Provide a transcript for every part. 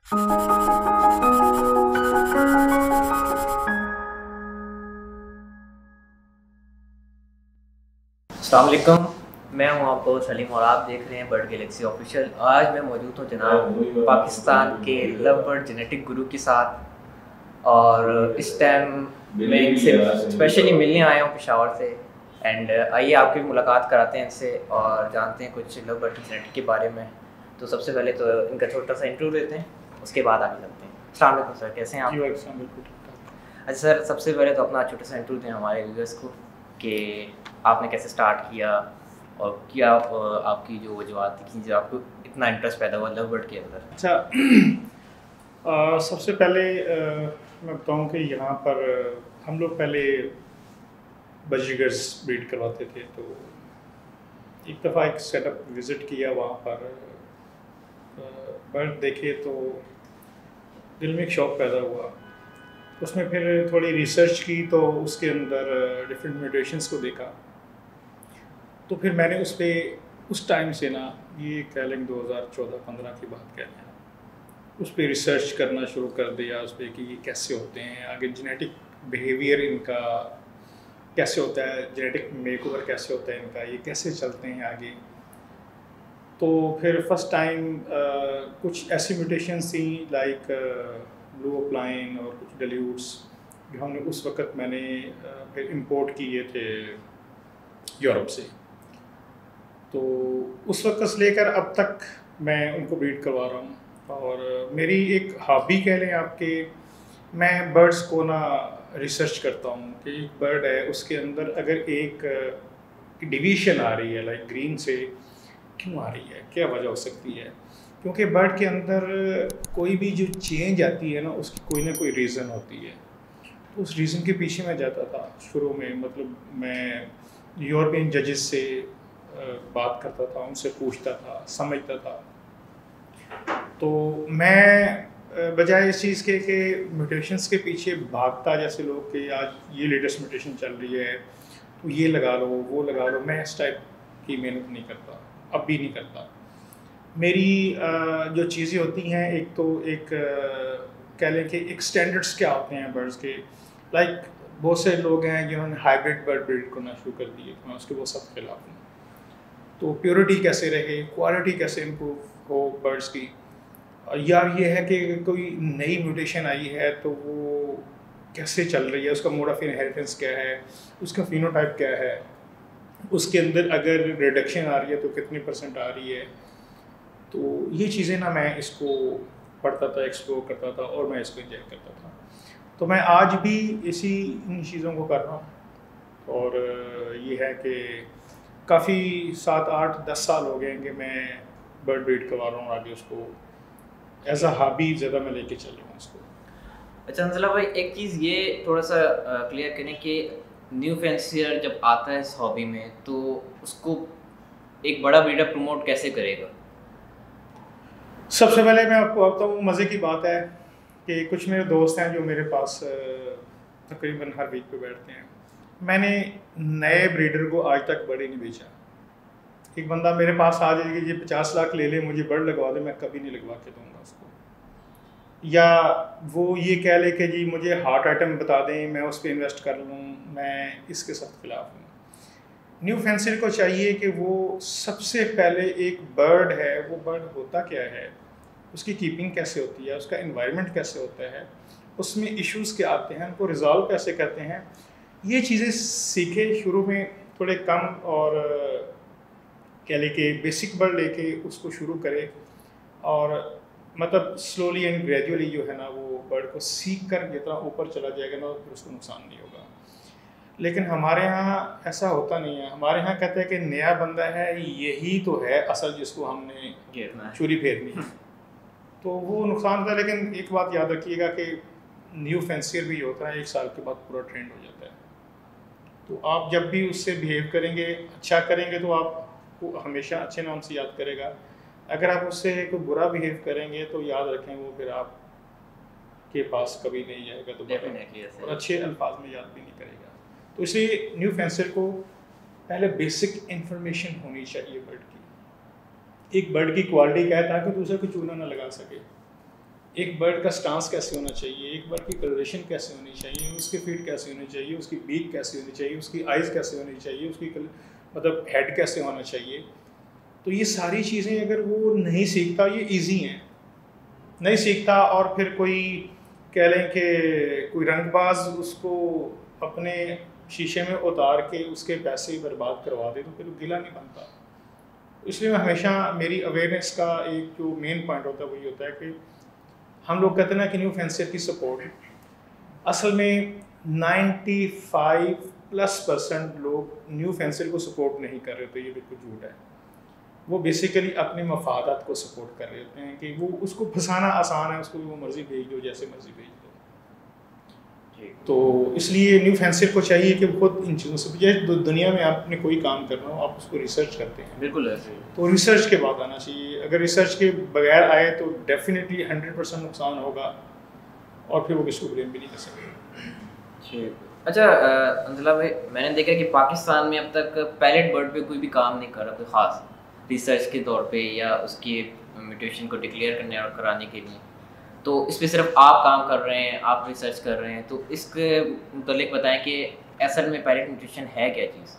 अस्सलाम वालेकुम, मैं हूं आपका होस्ट सलीम और आप देख रहे हैं बर्ड गैलेक्सी ऑफिशियल। आज मैं मौजूद हूं जनाब पाकिस्तान के लव बर्ड जेनेटिक गुरु के साथ और इस टाइम मैं इनसे स्पेशली मिलने आया हूं पेशावर से। एंड आइए आपकी मुलाकात कराते हैं इनसे और जानते हैं कुछ लव बर्ड जेनेटिक के बारे में। तो सबसे पहले तो इनका छोटा सा इंटरव्यू देते हैं, उसके बाद आगे चलते हैं। अस्सलाम वालेकुम सर, कैसे हैं आप? जी वालेकुम बिल्कुल ठीक ठाक। अच्छा सर, सबसे पहले तो अपना छोटा सा इंटरव्यू दें हमारे व्यूअर्स को कि आपने कैसे स्टार्ट किया और क्या आपकी जो वजूहत थी जो आपको इतना इंटरेस्ट पैदा हुआ लव बर्ड के अंदर। अच्छा सबसे पहले मैं बताऊं कि यहाँ पर हम लोग पहले बजीगर्स ब्रीड करवाते थे। तो एक दफ़ा एक सेटअप विज़िट किया, वहाँ पर बर्ड देखे तो दिल में एक शौक़ पैदा हुआ। उसमें फिर थोड़ी रिसर्च की तो उसके अंदर डिफरेंट म्यूटेशंस को देखा। तो फिर मैंने उस टाइम से ना, ये कह लें 2014-15 की बात कह लें, उस पर रिसर्च करना शुरू कर दिया उस पर कि ये कैसे होते हैं, आगे जेनेटिक बिहेवियर इनका कैसे होता है, जेनेटिक मेकओवर कैसे होता है इनका, ये कैसे चलते हैं आगे। तो फिर फर्स्ट टाइम कुछ ऐसी म्यूटेशंस थी लाइक ब्लू अपलाइन और कुछ डेल्यूट्स जो हमने उस वक़्त मैंने फिर इंपोर्ट किए थे यूरोप से। तो उस वक्त से लेकर अब तक मैं उनको ब्रीड करवा रहा हूँ और मेरी एक हॉबी कह लें आपके, मैं बर्ड्स को ना रिसर्च करता हूँ कि एक बर्ड है उसके अंदर अगर एक डिवीज़न आ रही है लाइक ग्रीन से क्यों आ रही है, क्या वजह हो सकती है। क्योंकि बर्ड के अंदर कोई भी जो चेंज आती है ना उसकी कोई ना कोई रीज़न होती है। तो उस रीज़न के पीछे मैं जाता था शुरू में, मतलब मैं यूरोपियन जजेस से बात करता था, उनसे पूछता था, समझता था। तो मैं बजाय इस चीज़ के म्यूटेशंस के पीछे भागता, जैसे लोग कि आज ये लेटेस्ट म्यूटेशन चल रही है तो ये लगा लो वो लगा लो, मैं इस टाइप की मेहनत नहीं करता, अब भी नहीं करता। मेरी जो चीज़ें होती हैं, एक तो एक कह लें कि एक स्टैंडर्ड्स क्या होते हैं बर्ड्स के, लाइक बहुत से लोग हैं जिन्होंने हाइब्रिड बर्ड ब्रीड करना शुरू कर दिए, मैं उसके बहुत सख्त खिलाफ हूँ। तो प्योरिटी कैसे रहे, क्वालिटी कैसे इम्प्रूव हो बर्ड्स की, या ये है कि कोई नई म्यूटेशन आई है तो वो कैसे चल रही है, उसका मोड ऑफ इनहेरिटेंस क्या है, उसका फिनोटाइप क्या है, उसके अंदर अगर रिडक्शन आ रही है तो कितनी % आ रही है। तो ये चीज़ें ना मैं इसको पढ़ता था, एक्सप्लोर करता था और मैं इसको एंजॉय करता था। तो मैं आज भी इन चीज़ों को कर रहा हूँ और ये है कि काफ़ी 7-8-10 साल हो गए हैं कि मैं बर्ड ब्रीड करवा रहा हूँ, आगे उसको एज अ हॉबी ज़्यादा मैं लेके चल रहा हूँ इसको। अच्छा अंजला भाई, एक चीज़ ये थोड़ा सा क्लियर करें कि न्यू फैंसियर जब आता है इस हॉबी में तो उसको एक बड़ा ब्रीडर प्रमोट कैसे करेगा? सबसे पहले मैं आपको बताऊँ, मज़े की बात है कि कुछ मेरे दोस्त हैं जो मेरे पास तकरीबन हर वीक पे बैठते हैं। मैंने नए ब्रीडर को आज तक बर्ड ही नहीं बेचा। एक बंदा मेरे पास आ जाए कि ये 50 लाख ले ले, मुझे बर्ड लगवा दे, मैं कभी नहीं लगवा के दूंगा उसको। या वो ये कह ले कि जी मुझे हॉट आइटम बता दें, मैं उस पर इन्वेस्ट कर लूँ, मैं इसके सख्त खिलाफ हूँ। न्यू फैंसियर को चाहिए कि वो सबसे पहले एक बर्ड है, वो बर्ड होता क्या है, उसकी कीपिंग कैसे होती है, उसका एनवायरनमेंट कैसे होता है, उसमें इश्यूज़ क्या आते हैं, उनको रिजॉल्व कैसे करते हैं, ये चीज़ें सीखे शुरू में थोड़े कम और कह ले कि बेसिक बर्ड लेके उसको शुरू करे और मतलब स्लोली एंड ग्रेजुअली जो है ना वो बर्ड को सीख कर जितना ऊपर चला जाएगा ना फिर उसको नुकसान नहीं होगा। लेकिन हमारे यहाँ ऐसा होता नहीं है। हमारे यहाँ कहते हैं कि नया बंदा है, यही तो है असल जिसको हमने चूरी फेरनी है, तो वो नुकसान था। लेकिन एक बात याद रखिएगा कि न्यू फैंसियर भी होता है, 1 साल के बाद पूरा ट्रेंड हो जाता है। तो आप जब भी उससे बिहेव करेंगे, अच्छा करेंगे तो आपको हमेशा अच्छे नाम से याद करेगा। अगर आप उससे कोई बुरा बिहेव करेंगे तो याद रखें वो फिर आप के पास कभी नहीं जाएगा दोबारा और अच्छे अल्फाज में याद भी नहीं करेगा। तो इसलिए न्यू फैंसियर को पहले बेसिक इन्फॉर्मेशन होनी चाहिए बर्ड की। एक बर्ड की क्वालिटी क्या है ताकि दूसरे को चूना ना लगा सके। एक बर्ड का स्टांस कैसे होना चाहिए, एक बर्ड की कलरेशन कैसे होनी चाहिए, उसकी फीट कैसे होनी चाहिए, उसकी बीक कैसे होनी चाहिए, उसकी आइज़ कैसे होनी चाहिए, उसकी मतलब हेड कैसे होना चाहिए। तो ये सारी चीज़ें अगर वो नहीं सीखता, ये इजी हैं, नहीं सीखता और फिर कोई कह लें कि कोई रंगबाज उसको अपने शीशे में उतार के उसके पैसे बर्बाद करवा दे तो फिर गिला नहीं बनता। इसलिए मैं हमेशा मेरी अवेयरनेस का एक जो मेन पॉइंट होता है वही होता है कि हम लोग कहते हैं ना कि न्यू फेंसियर की सपोर्ट, असल में 95+ % लोग न्यू फेंसियर को सपोर्ट नहीं कर रहे, तो ये बिल्कुल झूठ है। वो बेसिकली अपने मफादात को सपोर्ट कर रहे होते हैं कि वो उसको फंसाना आसान है, उसको वो मर्जी भेज दो, जैसे मर्जी भेज दो। तो इसलिए न्यू फेंसियर को चाहिए कि खुद इन चीज़ों से बजाय दुनिया में आपने कोई काम करना हो आप उसको रिसर्च करते हैं, बिल्कुल ऐसे तो रिसर्च के बाद आना चाहिए। अगर रिसर्च के बगैर आए तो डेफिनेटली 100% नुकसान होगा और फिर वो किसको ब्लेम भी नहीं कर सकते। अच्छा अंजला भाई, मैंने देखा कि पाकिस्तान में अब तक पैलेट बर्ड पे कोई भी काम नहीं कर रहा, कोई ख़ास रिसर्च के तौर पे या उसकी म्यूटेशन को डिक्लेयर करने और कराने के लिए। तो इस पर सिर्फ आप काम कर रहे हैं, आप रिसर्च कर रहे हैं, तो इसके मतलब बताएं कि असल में पैलेट म्यूटेशन है क्या चीज़?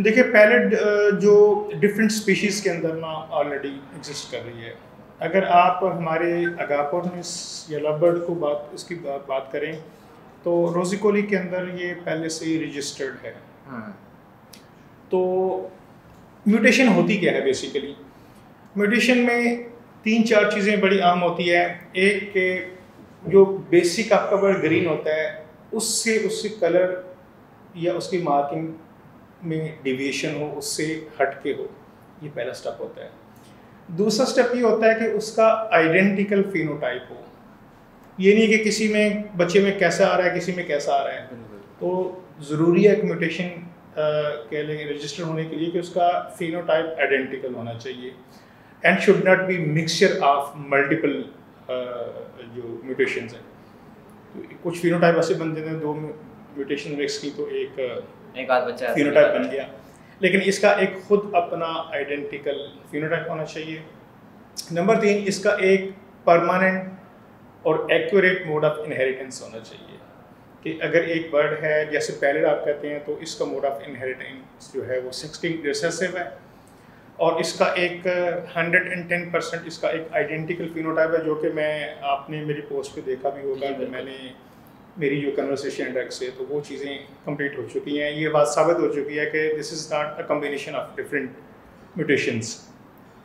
देखिए, पैलेट जो डिफरेंट स्पीशीज़ के अंदर ना ऑलरेडी एग्जिस्ट कर रही है। अगर आप हमारे अगापोर्निस या लवबर्ड को इसकी बात करें तो रोजिकोली के अंदर ये पहले से ही रजिस्टर्ड है। तो म्यूटेशन होती क्या है बेसिकली? म्यूटेशन में 3-4 चीज़ें बड़ी आम होती है। एक के जो बेसिक आपका बर्ड ग्रीन होता है उससे कलर या उसकी मार्किंग में डिविएशन हो, उससे हट के हो, ये पहला स्टेप होता है। दूसरा स्टेप ये होता है कि उसका आइडेंटिकल फिनोटाइप हो। ये नहीं कि किसी में बच्चे में कैसा आ रहा है, किसी में कैसा आ रहा है। तो ज़रूरी है कि म्यूटेशन कह लें रजिस्टर होने के लिए कि उसका फिनोटाइप आइडेंटिकल होना चाहिए and should not be mixture of multiple जो म्यूटेशंस हैं। तो कुछ फिनोटाइप ऐसे बन जाते हैं, 2 म्यूटेशन मिक्स की तो एक आध बच्चा फिनोटाइप बन गया, लेकिन इसका एक खुद अपना आइडेंटिकल फिनोटाइप होना चाहिए। नंबर 3, इसका एक परमानेंट और एक्यूरेट मोड ऑफ इनहेरिटेंस होना चाहिए कि अगर एक बर्ड है जैसे पैलेट आप कहते हैं तो इसका मोड ऑफ इनहेरिटेंस जो है वो 16 रिसेसिव है और इसका एक 110% इसका एक आइडेंटिकल फिनोटाइप है, जो कि मैं आपने मेरी पोस्ट पे देखा भी होगा कि मैंने मेरी जो कन्वर्सेशन इंडेक्स है तो वो चीज़ें कंप्लीट हो चुकी हैं। ये बात साबित हो चुकी है कि this is not a combination of different mutations,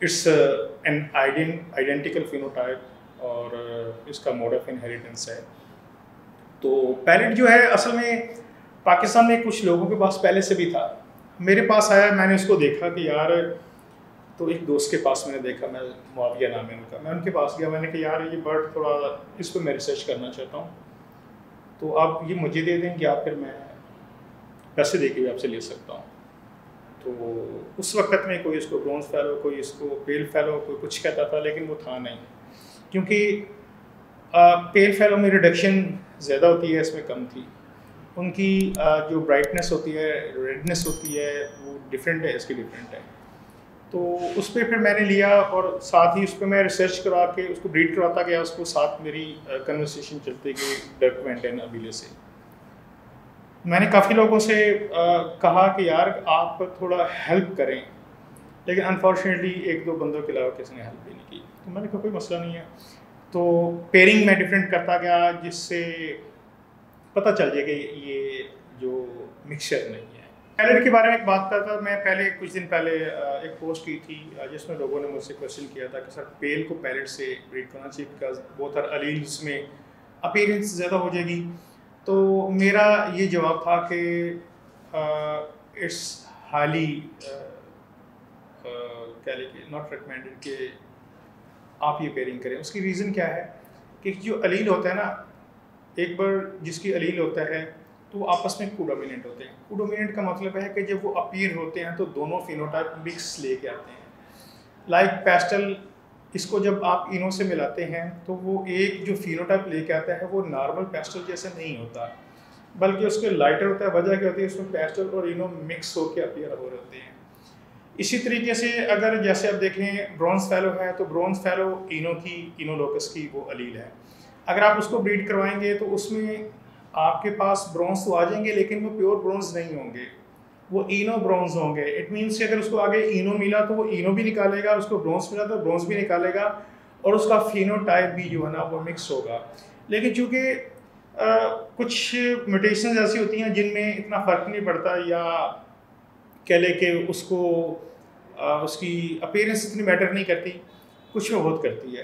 it's an identical phenotype और इसका मोड ऑफ इनहेरिटेंस है। तो पैलेट जो है असल में पाकिस्तान में कुछ लोगों के पास पहले से भी था, मेरे पास आया, मैंने उसको देखा कि यार, तो एक दोस्त के पास मैंने देखा, मैं मुआविया नाम है उनका, मैं उनके पास गया, मैंने कहा यार ये बर्ड थोड़ा इस पर मैं रिसर्च करना चाहता हूँ, तो आप ये मुझे दे देंगे या फिर मैं पैसे दे के भी आपसे ले सकता हूँ। तो उस वक्त में कोई इसको ब्रोंज फैलो, कोई इसको पेल फैलो, कोई कुछ कहता था, लेकिन वो था नहीं, क्योंकि पेल फैलो में रिडक्शन ज़्यादा होती है, इसमें कम थी। उनकी जो ब्राइटनेस होती है, रेडनेस होती है, वो डिफरेंट है, इसकी डिफरेंट है। तो उस पर फिर मैंने लिया और साथ ही उस पर मैं रिसर्च करा के उसको ब्रीड करवाता गया, उसको साथ मेरी कन्वर्सेशन चलती गई डर्क वेंटेन अबीले से। मैंने काफ़ी लोगों से कहा कि यार आप थोड़ा हेल्प करें, लेकिन अनफॉर्चुनेटली 1-2 बंदों के अलावा किसी ने हेल्प भी नहीं की। तो मैंने कहा कोई मसला नहीं है, तो पेयरिंग में डिफरेंट करता गया, जिससे पता चल जाए कि ये जो मिक्सचर नहीं है। पैलेट के बारे में एक बात करता था, मैं पहले कुछ दिन पहले एक पोस्ट की थी जिसमें लोगों ने मुझसे क्वेश्चन किया था कि सर पेल को पैलेट से ब्रीड करना चाहिए बिकॉज बोथ आर अलील्स में अपीयरेंस ज़्यादा हो जाएगी। तो मेरा ये जवाब था कि इट्स हाईली कह लें नॉट रिकमेंडेड कि आप ये पेयरिंग करें। उसकी रीज़न क्या है कि जो अलील होता है ना, एक बार जिसकी अलील होता है तो वो आपस में कोडोमिनेंट होते हैं। कोडोमिनेंट का मतलब है कि जब वो अपीयर होते हैं तो दोनों फिनोटाइप मिक्स लेके आते हैं। लाइक पेस्टल, इसको जब आप इनो से मिलाते हैं तो वो एक जो फिनोटाइप लेके आता है वो नॉर्मल पेस्टल जैसा नहीं होता, बल्कि उसके लाइटर होता है। वजह क्या होती है, उसमें पेस्टल और इनो मिक्स होकर अपीयर हो रहे होते हैं। इसी तरीके से अगर जैसे आप देखें ब्रॉन्ज फैलो है, तो ब्रॉन्ज फैलो इनोलोकस की वो अलील है। अगर आप उसको ब्रीड करवाएंगे तो उसमें आपके पास ब्रॉन्ज तो आ जाएंगे, लेकिन वो प्योर ब्रॉन्ज नहीं होंगे, वो इनो ब्रॉन्ज होंगे। इट मीन्स कि अगर उसको आगे इनो मिला तो वो इनो भी निकालेगा, उसको ब्रॉन्ज मिला तो ब्रॉन्ज भी निकालेगा, और उसका फिनोटाइप भी जो है ना वो मिक्स होगा। लेकिन चूँकि कुछ म्यूटेशंस ऐसी होती हैं जिनमें इतना फ़र्क नहीं पड़ता, या कह ले कि उसको उसकी अपीयरेंस इतनी मैटर नहीं करती, कुछ में बहुत करती है।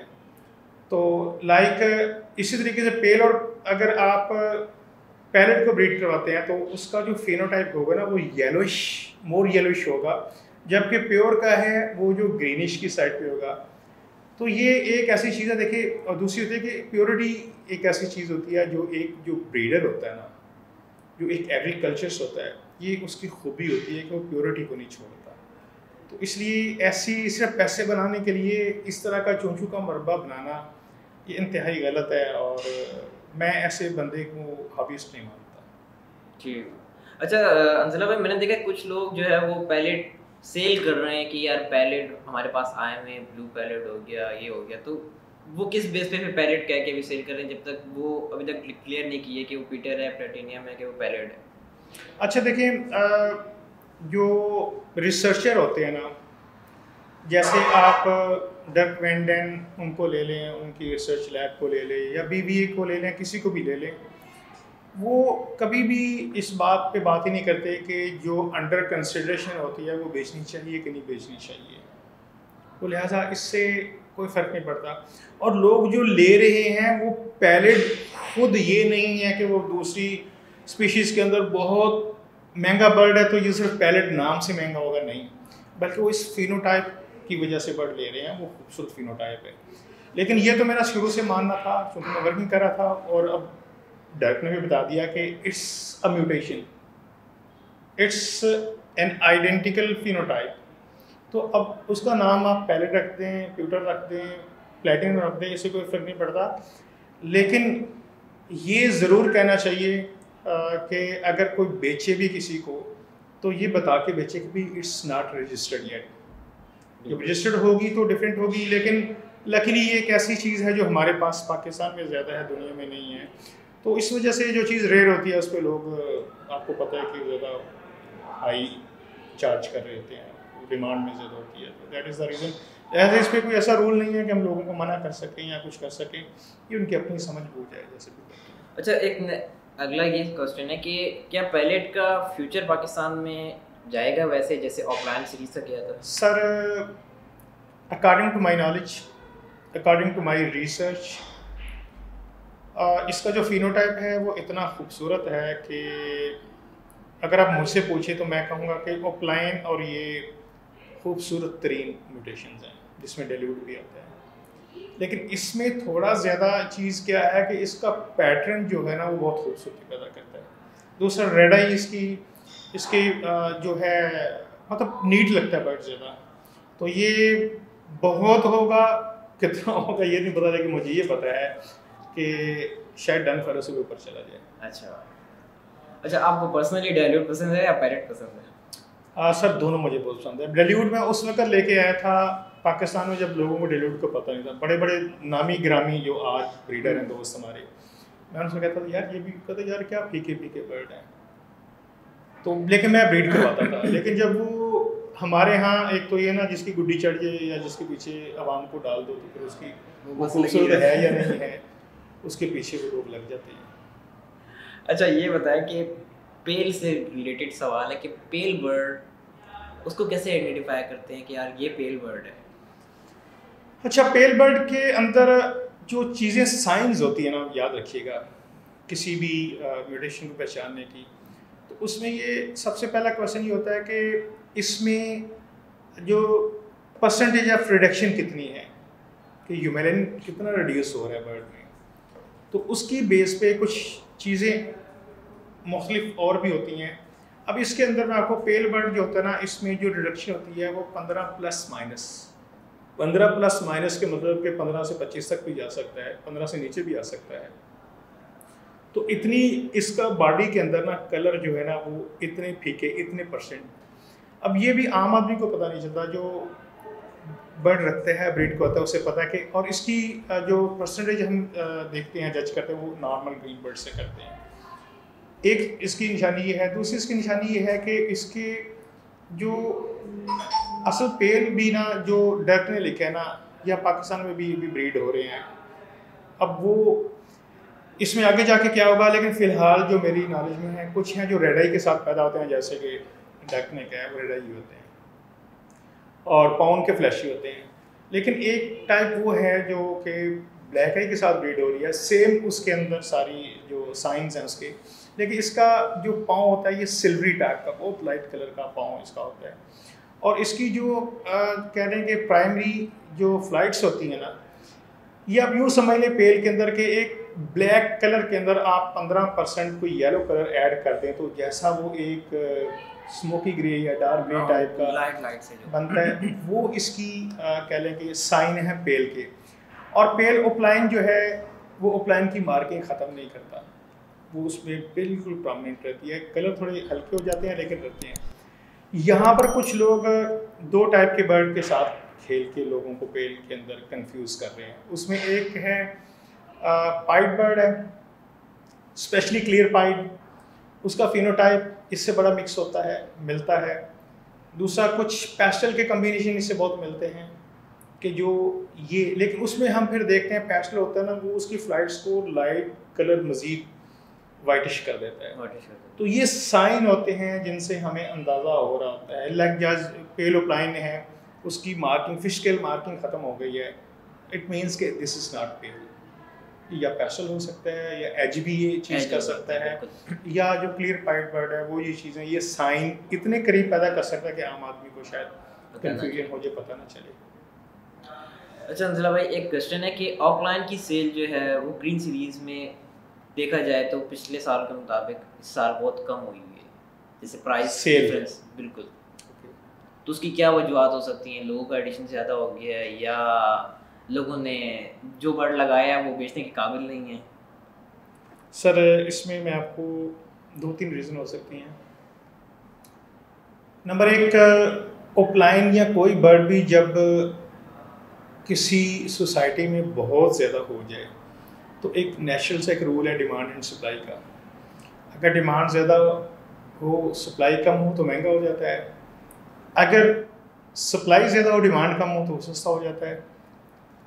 तो लाइक इसी तरीके से पेल, और अगर आप पैरेट को ब्रीड करवाते हैं तो उसका जो फिनोटाइप होगा ना वो येलोइश, मोर येलोइश होगा, जबकि प्योर का है वो जो ग्रीनिश की साइड पे होगा। तो ये एक ऐसी चीज़ है देखिए। और दूसरी होती है कि प्योरिटी एक ऐसी चीज़ होती है जो ब्रीडर होता है ना, जो एक एग्रीकल्चर्स होता है, ये उसकी खूबी होती है कि वो प्योरिटी को नहीं छोड़ता। तो इसलिए ऐसी सिर्फ पैसे बनाने के लिए इस तरह का चोंचू का मरबा बनाना ये इंतहाई गलत है, और मैं ऐसे बंदे को हॉबीस्ट नहीं मानता। जी। अच्छा अंजला भाई, मैंने देखा कुछ लोग जो है वो पैलेट सेल कर रहे हैं कि यार पैलेट हमारे पास आए हुए हैं, ब्लू पैलेट हो गया, ये हो गया, तो वो किस बेस पे फिर पैलेट कह के भी सेल कर रहे हैं, जब तक वो अभी तक क्लियर नहीं किए कि वो पीटर है, प्लेटिनियम है, कि वो पैलेट है। अच्छा देखिए, जो रिसर्चर होते हैं ना, जैसे आप डर्क वेंडेन उनको ले लें, उनकी रिसर्च लैब को ले लें, या बीबीए को ले लें, किसी को भी ले लें, वो कभी भी इस बात पे बात ही नहीं करते कि जो अंडर कंसिडरेशन होती है वो बेचनी चाहिए कि नहीं बेचनी चाहिए। तो लिहाजा इससे कोई फ़र्क नहीं पड़ता। और लोग जो ले रहे हैं वो पैलेट खुद ये नहीं है कि वो दूसरी स्पीशीज़ के अंदर बहुत महंगा बर्ड है तो ये सिर्फ पैलेट नाम से महंगा होगा, नहीं, बल्कि वो इस फिनोटाइप की वजह से बर्ड ले रहे हैं, वो खूबसूरत फिनोटाइप है। लेकिन ये तो मेरा शुरू से मानना था, क्योंकि मैं वर्किंग कर रहा था, और अब डायरेक्ट ने भी बता दिया कि it's a mutation, it's an identical phenotype. तो अब उसका नाम आप पैलेट रख दें, प्यूटर रख दें, प्लेटिनम रख दें, इससे कोई फ़र्क नहीं पड़ता। लेकिन ये ज़रूर कहना चाहिए कि अगर कोई बेचे भी किसी को तो ये बता के बेचे कि भी इट्स नॉट रजिस्टर्ड येट। जब रजिस्टर्ड होगी तो डिफरेंट होगी, लेकिन लकीली ये एक ऐसी चीज़ है जो हमारे पास पाकिस्तान में ज़्यादा है, दुनिया में नहीं है। तो इस वजह से जो चीज़ रेयर होती है उस पर लोग, आपको पता है कि ज़्यादा हाई चार्ज कर रहे होते हैं, डिमांड में ज़्यादा होती है। तो दैट इज़ द रीज़न। ऐसे इस पर कोई ऐसा रूल नहीं है कि हम लोगों को मना कर सकें या कुछ कर सकें, ये उनकी अपनी समझ बूझ है जैसे भी करते हैं। अच्छा, एक अगला ये क्वेश्चन है कि क्या पैलेट का फ्यूचर पाकिस्तान में जाएगा वैसे जैसे ऑफलाइन सीरीज से किया था? Sir, according to my knowledge, according to my research, इसका जो फिनोटाइप है वो इतना खूबसूरत है कि अगर आप मुझसे पूछे तो मैं कहूँगा कि ऑफलाइन और ये खूबसूरत तरीन म्यूटेशंस हैं जिसमें डेल्यूट भी आता है। लेकिन इसमें थोड़ा ज़्यादा चीज़ क्या है कि इसका पैटर्न जो है ना वो बहुत खूबसूरती पैदा करता है। दूसरा रेड आई इसकी जो है मतलब नीट लगता है बर्ड ज़्यादा। तो ये बहुत होगा, कितना होगा ये नहीं पता, लेकिन मुझे ये पता है कि शायद डन फेलो से भी ऊपर चला जाए। अच्छा, आपको पर्सनली डेल्यूट पसंद है या पैरेट पसंद है? सर, दोनों मुझे बहुत पसंद है। डेल्यूट में उस वक्त लेके आया था पाकिस्तान में जब लोगों को डेल्यूट को पता नहीं था। बड़े बड़े नामी ग्रामी जो आज ब्रीडर हैं दोस्त हमारे, मैं उनसे कहता था यार ये भी कहते यार क्या फीके फीके बर्ड हैं, तो लेकिन मैं ब्रीड करवाता था। लेकिन जब वो हमारे यहाँ एक तो ये ना जिसकी गुड्डी चढ़ जाए या जिसके पीछे आवाम को डाल दो तो फिर उसकी वो खूबसूरत है या नहीं है, उसके पीछे वो लोग लग जाते हैं। अच्छा, ये बताएं कि पेल से रिलेटेड सवाल है कि पेल बर्ड उसको कैसे आइडेंटिफाई करते हैं कि यार ये पेल बर्ड है? अच्छा, पेल बर्ड के अंदर जो चीज़ें साइंस होती है ना, याद रखिएगा किसी भी म्यूटेशन को पहचानने की, तो उसमें ये सबसे पहला क्वेश्चन ये होता है कि इसमें जो परसेंटेज ऑफ रिडक्शन कितनी है, कि ह्यूमेलिन कितना रिड्यूस हो रहा है बर्ड में। तो उसकी बेस पे कुछ चीज़ें मुख्तलिफ और भी होती हैं। अब इसके अंदर में आपको पेल बर्ड जो होता है ना, इसमें जो रिडक्शन होती है वो 15 प्लस माइनस। 15 प्लस माइनस के मतलब कि 15 से 25 तक भी जा सकता है, 15 से नीचे भी आ सकता है। तो इतनी इसका बॉडी के अंदर ना कलर जो है ना वो इतने फीके, इतने परसेंट। अब ये भी आम आदमी को पता नहीं चलता, जो बर्ड रखते हैं ब्रीड को होता है उसे पता है कि, और इसकी जो परसेंटेज हम देखते हैं जज करते हैं वो नॉर्मल ग्रीन बर्ड से करते हैं। एक इसकी निशानी ये है। दूसरी इसकी निशानी ये है कि इसके जो असल पेल भी ना जो डरने लिखे है ना, या पाकिस्तान में भी ब्रीड हो रहे हैं। अब वो इसमें आगे जाके क्या होगा, लेकिन फ़िलहाल जो मेरी नॉलेज में है, कुछ हैं जो रेड आई के साथ पैदा होते हैं, जैसे कि डकनेक है वो रेड आई होते हैं और पाउंड के फ्लैशी होते हैं। लेकिन एक टाइप वो है जो कि ब्लैक आई के साथ ब्रीड हो रही है, सेम उसके अंदर सारी जो साइंस हैं उसके, लेकिन इसका जो पाँव होता है ये सिल्वरी टाइप का, बहुत लाइट कलर का पाँव इसका होता है। और इसकी जो कह रहे हैं कि प्राइमरी जो फ्लाइट्स होती हैं ना, ये आप यूँ समझ लें पेल के अंदर के एक ब्लैक कलर के अंदर आप 15% कोई येलो कलर ऐड कर दें तो जैसा वो एक स्मोकी ग्रे या डार्क ग्रे टाइप का लाइट से जो बनता है, वो इसकी कह लें कि साइन है पेल के। और पेल ओपलाइन जो है वो ओपलाइन की मार्किंग ख़त्म नहीं करता, वो उसमें बिल्कुल प्रोमिनेंट रहती है। कलर थोड़े हल्के हो जाते हैं लेकिन रहते हैं। यहाँ पर कुछ लोग दो टाइप के बर्ड के साथ खेल के लोगों को पेल के अंदर कंफ्यूज कर रहे हैं। उसमें एक है पाइड बर्ड है, स्पेशली क्लियर पाइड, उसका फिनोटाइप इससे बड़ा मिक्स होता है, मिलता है। दूसरा कुछ पेस्टल के कम्बिनेशन इससे बहुत मिलते हैं कि जो ये, लेकिन उसमें हम फिर देखते हैं पेस्टल होता है ना, वो उसकी फ्लाइट्स को लाइट कलर मज़ीद वाइटिश कर देता है। तो ये साइन होते हैं जिनसे हमें अंदाज़ा हो रहा होता है। लाइक जज पेल ओपलाइन है, उसकी मार्किंग फिश स्केल मार्किंग ख़त्म हो गई है, इट मीन्स के दिस इज़ नॉट पेल। या पेस्टल हो सकता है या एज भी ये चीज़ कर सकता है, या जो क्लियर पाइड बर्ड है वो ये चीज़ें, ये साइन इतने करीब पैदा कर सकता है कि आम आदमी को शायद कन्फ्यूजन हो जाए, पता ना चले। अच्छा अंजिला भाई, एक क्वेश्चन है कि ऑफलाइन की सेल जो है वो ग्रीन सीरीज़ में देखा जाए तो पिछले साल के मुताबिक इस साल बहुत कम हुई है, जैसे प्राइस डिफरेंस बिल्कुल। तो उसकी क्या वजूहत हो सकती हैं? लोगों का एडिशन ज़्यादा हो गया है या लोगों ने जो बर्ड लगाया है वो बेचने के काबिल नहीं है? सर इसमें मैं आपको 2-3 रीज़न हो सकती हैं। नंबर एक, ओपलाइन या कोई बर्ड भी जब किसी सोसाइटी में बहुत ज़्यादा हो जाए तो एक नेचुरल सा एक रूल है डिमांड एंड सप्लाई का। अगर डिमांड ज़्यादा हो, सप्लाई कम हो तो महंगा हो जाता है। अगर सप्लाई ज़्यादा हो, डिमांड कम हो तो सस्ता हो जाता है।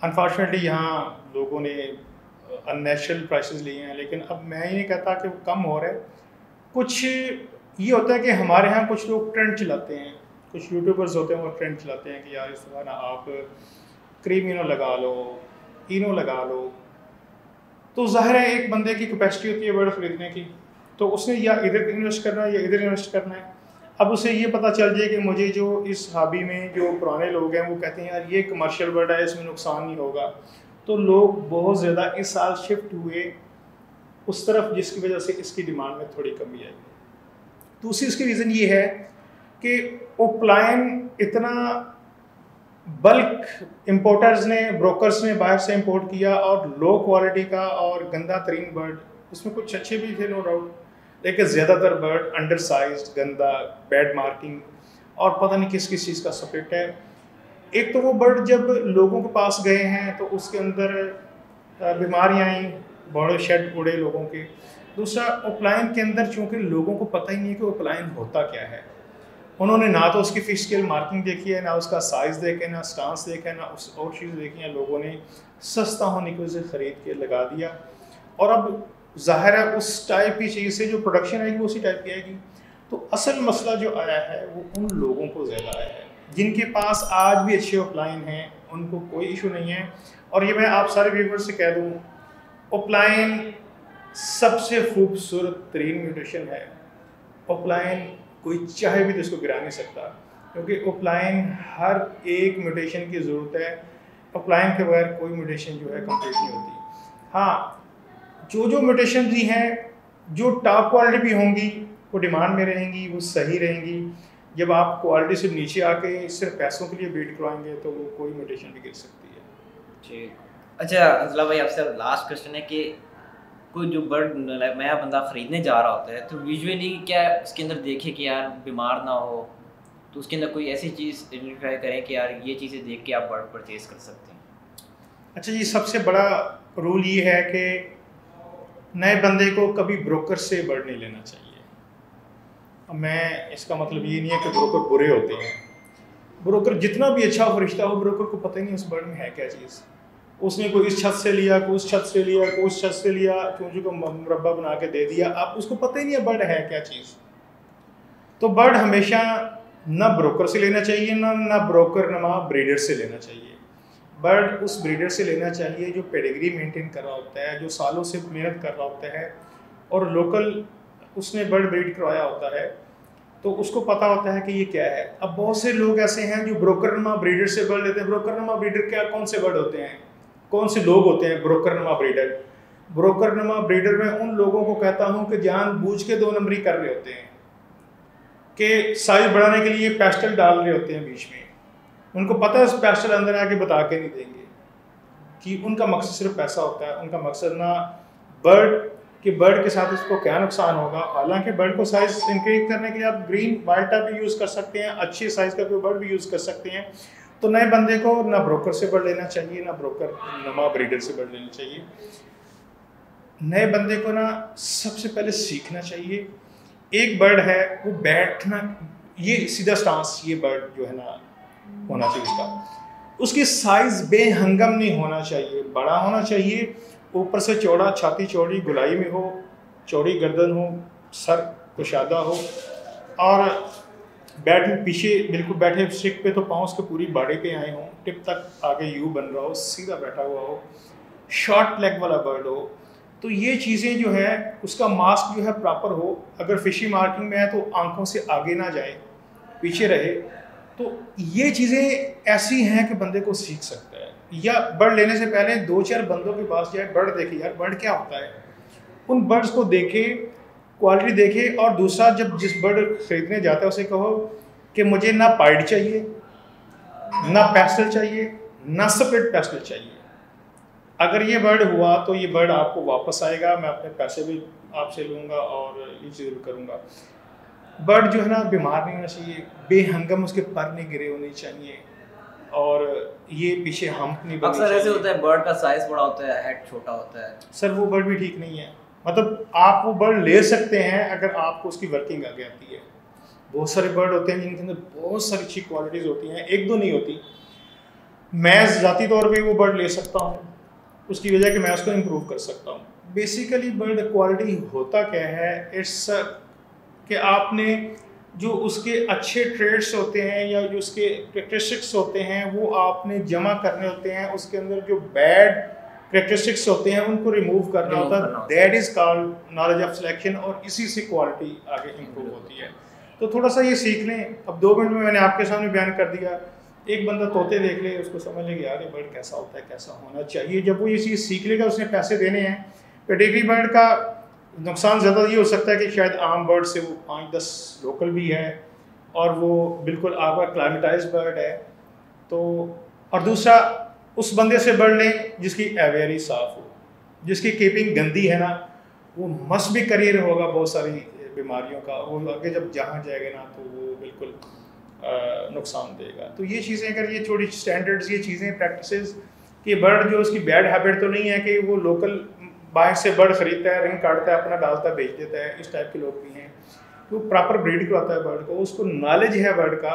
अनफॉर्चुनेटली यहाँ लोगों ने अननेचुरल प्राइसेस लिए हैं, लेकिन अब मैं ये नहीं कहता कि वो कम हो रहा है। कुछ ये होता है कि हमारे यहाँ कुछ लोग ट्रेंड चलाते हैं, कुछ यूट्यूबर्स होते हैं वो ट्रेंड चलाते हैं कि यार इस तरह ना आप क्रीम इनो लगा लो, इनो लगा लो। तो ज़ाहिर है एक बंदे की कैपेसिटी होती है बर्ड ख़रीदने की, तो उसने या इधर इन्वेस्ट करना है या इधर इन्वेस्ट करना है। अब उसे ये पता चल जाए कि मुझे जो इस हॉबी में जो पुराने लोग हैं वो कहते हैं यार ये कमर्शियल बर्ड है, इसमें नुकसान नहीं होगा, तो लोग बहुत ज़्यादा इस साल शिफ्ट हुए उस तरफ, जिसकी वजह से इसकी डिमांड में थोड़ी कमी आई। दूसरी इसकी रीज़न ये है कि ओपलाइन इतना बल्क इंपोर्टर्स ने, ब्रोकर्स ने बाहर से इंपोर्ट किया और लो क्वालिटी का और गंदा तरीन बर्ड, उसमें कुछ अच्छे भी थे नो डाउट, लेकिन ज़्यादातर बर्ड अंडर साइज, गंदा, बैड मार्किंग और पता नहीं किस किस चीज़ का स्प्लिट है। एक तो वो बर्ड जब लोगों के पास गए हैं तो उसके अंदर बीमारियाँ आई, बड़े शेड उड़े लोगों के। दूसरा, ओपलाइन के अंदर चूँकि लोगों को पता ही नहीं है कि ओपलाइन होता क्या है, उन्होंने ना तो उसकी फिश स्केल मार्किंग देखी है, ना उसका साइज़ देखे, ना स्टांस देखे, ना उस और चीज़ देखी है। लोगों ने सस्ता होने की वजह से ख़रीद के लगा दिया और अब ज़ाहिर है उस टाइप की चीज़ से जो प्रोडक्शन आएगी उसी टाइप की आएगी। तो असल मसला जो आया है वो उन लोगों को ज़्यादा आया है जिनके पास आज भी अच्छे ओपलाइन हैं, उनको कोई इशू नहीं है। और ये मैं आप सारे व्यूवर्स से कह दूँ, ओपलाइन सबसे खूबसूरत तरीन म्यूटेशन है। ओपलाइन कोई चाहे भी तो इसको गिरा नहीं सकता, क्योंकि ओपलाइन हर एक म्यूटेशन की ज़रूरत है। ओपलाइन के बगैर कोई म्यूटेशन जो है कंप्लीट नहीं होती। हाँ, जो म्यूटेशन भी हैं जो टॉप क्वालिटी भी होंगी वो डिमांड में रहेंगी, वो सही रहेंगी। जब आप क्वालिटी से नीचे आके सिर्फ पैसों के लिए बीट करवाएंगे तो वो कोई म्यूटेशन भी गिर सकती है। ठीक। अच्छा अंजिला भाई, आपसे लास्ट क्वेश्चन है कि कोई जो बर्ड नया बंदा ख़रीदने जा रहा होता है तो विजुअली क्या उसके अंदर देखे कि यार बीमार ना हो, तो तो उसके अंदर कोई ऐसी चीज़ आइडेंटिफाई करें कि यार ये चीज़ें देख के आप बर्ड परचेज कर सकते हैं। अच्छा जी, सबसे बड़ा रूल ये है कि नए बंदे को कभी ब्रोकर से बर्ड नहीं लेना चाहिए। मैं इसका मतलब ये नहीं है कि ब्रोकर बुरे होते हैं। ब्रोकर जितना भी अच्छा फरिश्ता हो, ब्रोकर को पता ही नहीं उस बर्ड में है क्या चीज़। उसने कोई इस छत से लिया, कोई उस छत से लिया, कोई उस छत से लिया, चूंकि को मुरब्बा बना के दे दिया, आप उसको पता ही नहीं है बर्ड है क्या चीज़। तो बर्ड हमेशा ना ब्रोकर से लेना चाहिए, ना ब्रोकर नमा ब्रीडर से लेना चाहिए। बर्ड उस ब्रीडर से लेना चाहिए जो पेडिग्री मेंटेन कर रहा होता है, जो सालों से मेहनत कर रहा होता है और लोकल उसने बर्ड ब्रीड करवाया होता है, तो उसको पता होता है कि ये क्या है। अब बहुत से लोग ऐसे हैं जो ब्रोकरनुमा ब्रीडर से बर्ड लेते हैं। ब्रोकरनुमा ब्रीडर क्या, कौन से बर्ड होते हैं, कौन से लोग होते हैं ब्रोकरनुमा ब्रीडर? ब्रोकरनुमा ब्रीडर में उन लोगों को कहता हूं कि जानबूझ के 2 नंबरी कर रहे होते हैं, कि साइज बढ़ाने के लिए पेस्टल डाल रहे होते हैं बीच में। उनको पता है उस पेस्टल अंदर आके बता के नहीं देंगे कि उनका मकसद सिर्फ पैसा होता है। उनका मकसद ना बर्ड के साथ उसको क्या नुकसान होगा। हालांकि बर्ड को साइज इंक्रीज करने के लिए आप ग्रीन वाइल्ड टाइप भी यूज़ कर सकते हैं, अच्छी साइज का कोई बर्ड भी यूज़ कर सकते हैं। तो नए बंदे को ना ब्रोकर से बर्ड लेना चाहिए, ना ब्रोकर ब्रीडर से बर्ड लेना चाहिए। नए बंदे को ना सबसे पहले सीखना चाहिए। एक बर्ड है वो बैठना, ये सीधा स्टांस, ये बर्ड जो है ना होना चाहिए उसकी साइज बेहंगम नहीं होना चाहिए, बड़ा होना चाहिए, ऊपर से चौड़ा, छाती चौड़ी, गुलाई में हो, चौड़ी गर्दन हो, सर कुशादा हो और बैठे पीछे बिल्कुल बैठे स्टिक पे तो पाँव उसके पूरी बाड़ी पे आए हों, टिप तक आगे यू बन रहा हो, सीधा बैठा हुआ हो, शॉर्ट लेग वाला बर्ड हो। तो ये चीज़ें जो है उसका मास्क जो है प्रॉपर हो। अगर फिशी मार्किंग में है तो आंखों से आगे ना जाए, पीछे रहे। तो ये चीज़ें ऐसी हैं कि बंदे को सीख सकता है। या बर्ड लेने से पहले 2-4 बंदों के पास जाए, बर्ड देखे यार बर्ड क्या होता है, उन बर्ड्स को देखे, क्वालिटी देखे। और दूसरा, जब जिस बर्ड खरीदने जाता है उसे कहो कि मुझे ना पाइड चाहिए, ना पेस्टल चाहिए, ना स्प्लिट पेस्टल चाहिए। अगर ये बर्ड हुआ तो ये बर्ड आपको वापस आएगा, मैं अपने पैसे भी आपसे लूँगा और ये चीज़ भी करूँगा। बर्ड जो है ना बीमार नहीं होना चाहिए, बेहंगम उसके पर नहीं गिरे होने चाहिए और ये पीछे हम्प नहीं बननी चाहिए। अक्सर ऐसे होता है बर्ड का साइज बड़ा होता है, हेड छोटा होता है। सर वो बर्ड भी ठीक नहीं है। मतलब आप वो बर्ड ले सकते हैं अगर आपको उसकी वर्किंग आगे आती है। बहुत सारे बर्ड होते हैं जिनके अंदर बहुत सारी अच्छी क्वालिटीज़ होती हैं, 1-2 नहीं होती। मैं ज़ाती तौर पे वो बर्ड ले सकता हूँ, उसकी वजह कि मैं उसको इम्प्रूव कर सकता हूँ। बेसिकली बर्ड क्वालिटी होता क्या है, इट्स कि आपने जो उसके अच्छे ट्रेड्स होते हैं या जो उसके कैरेक्टरिस्टिक्स होते हैं वो आपने जमा करने होते हैं। उसके अंदर जो बैड कैरेक्टरिस्टिक्स होते हैं उनको रिमूव करना होता है। That is called knowledge of selection और इसी से क्वालिटी आगे इम्प्रूव होती है। तो थोड़ा सा ये सीख लें। अब 2 मिनट में मैंने आपके सामने बयान कर दिया। एक बंदा तोते देख ले, उसको समझ ले कि यार ये बर्ड कैसा होता है, कैसा होना चाहिए। जब वो ये चीज़ सीख लेगा, उसने पैसे देने हैं। पेडिग्री बर्ड का नुकसान ज़्यादा ये हो सकता है कि शायद आम बर्ड से वो 5-10 लोकल भी है और वो बिल्कुल आपका क्लाइमेटाइज बर्ड है। तो और दूसरा, उस बंदे से बर्ड लें जिसकी एवेरी साफ़ हो, जिसकी कीपिंग गंदी है ना, वो मस्ट भी करियर होगा बहुत सारी बीमारियों का। वो आगे जब जहाँ जाएगा ना तो वो बिल्कुल नुकसान देगा। तो ये चीज़ें अगर ये थोड़ी स्टैंडर्ड्स, ये चीज़ें प्रैक्टिसेस कि बर्ड जो उसकी बैड हैबिट तो नहीं है कि वो लोकल बाहर से बर्ड खरीदता है, रिंग काटता है, अपना डालता है, बेच देता है। इस टाइप के लोग भी हैं। तो प्रॉपर ब्रीड करवाता है बर्ड को, उसको नॉलेज है बर्ड का।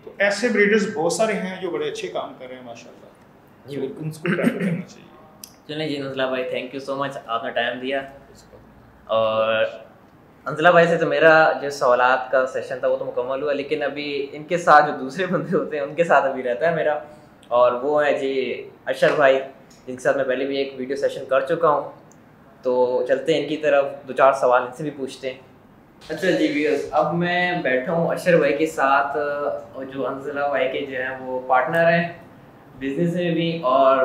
तो ऐसे ब्रीडर्स बहुत सारे हैं जो बड़े अच्छे काम कर रहे हैं माशाल्लाह जी। बिल्कुल उनको प्रेफर करना चाहिए। चलिए जी नज़ला भाई, थैंक यू सो मच, आपने टाइम दिया। और अंजला भाई से तो मेरा जो सवालात का सेशन था वो तो मुकम्मल हुआ, लेकिन अभी इनके साथ जो दूसरे बंदे होते हैं उनके साथ अभी रहता है मेरा, और वो है जी अशर भाई, जिनके साथ मैं पहले भी एक वीडियो सेशन कर चुका हूँ। तो चलते हैं इनकी तरफ, 2-4 सवाल इनसे भी पूछते हैं। अच्छा जी व्यूअर्स, अब मैं बैठा हूँ अशर भाई के साथ, और जो अंजला भाई के जो हैं वो पार्टनर हैं बिजनेस में भी और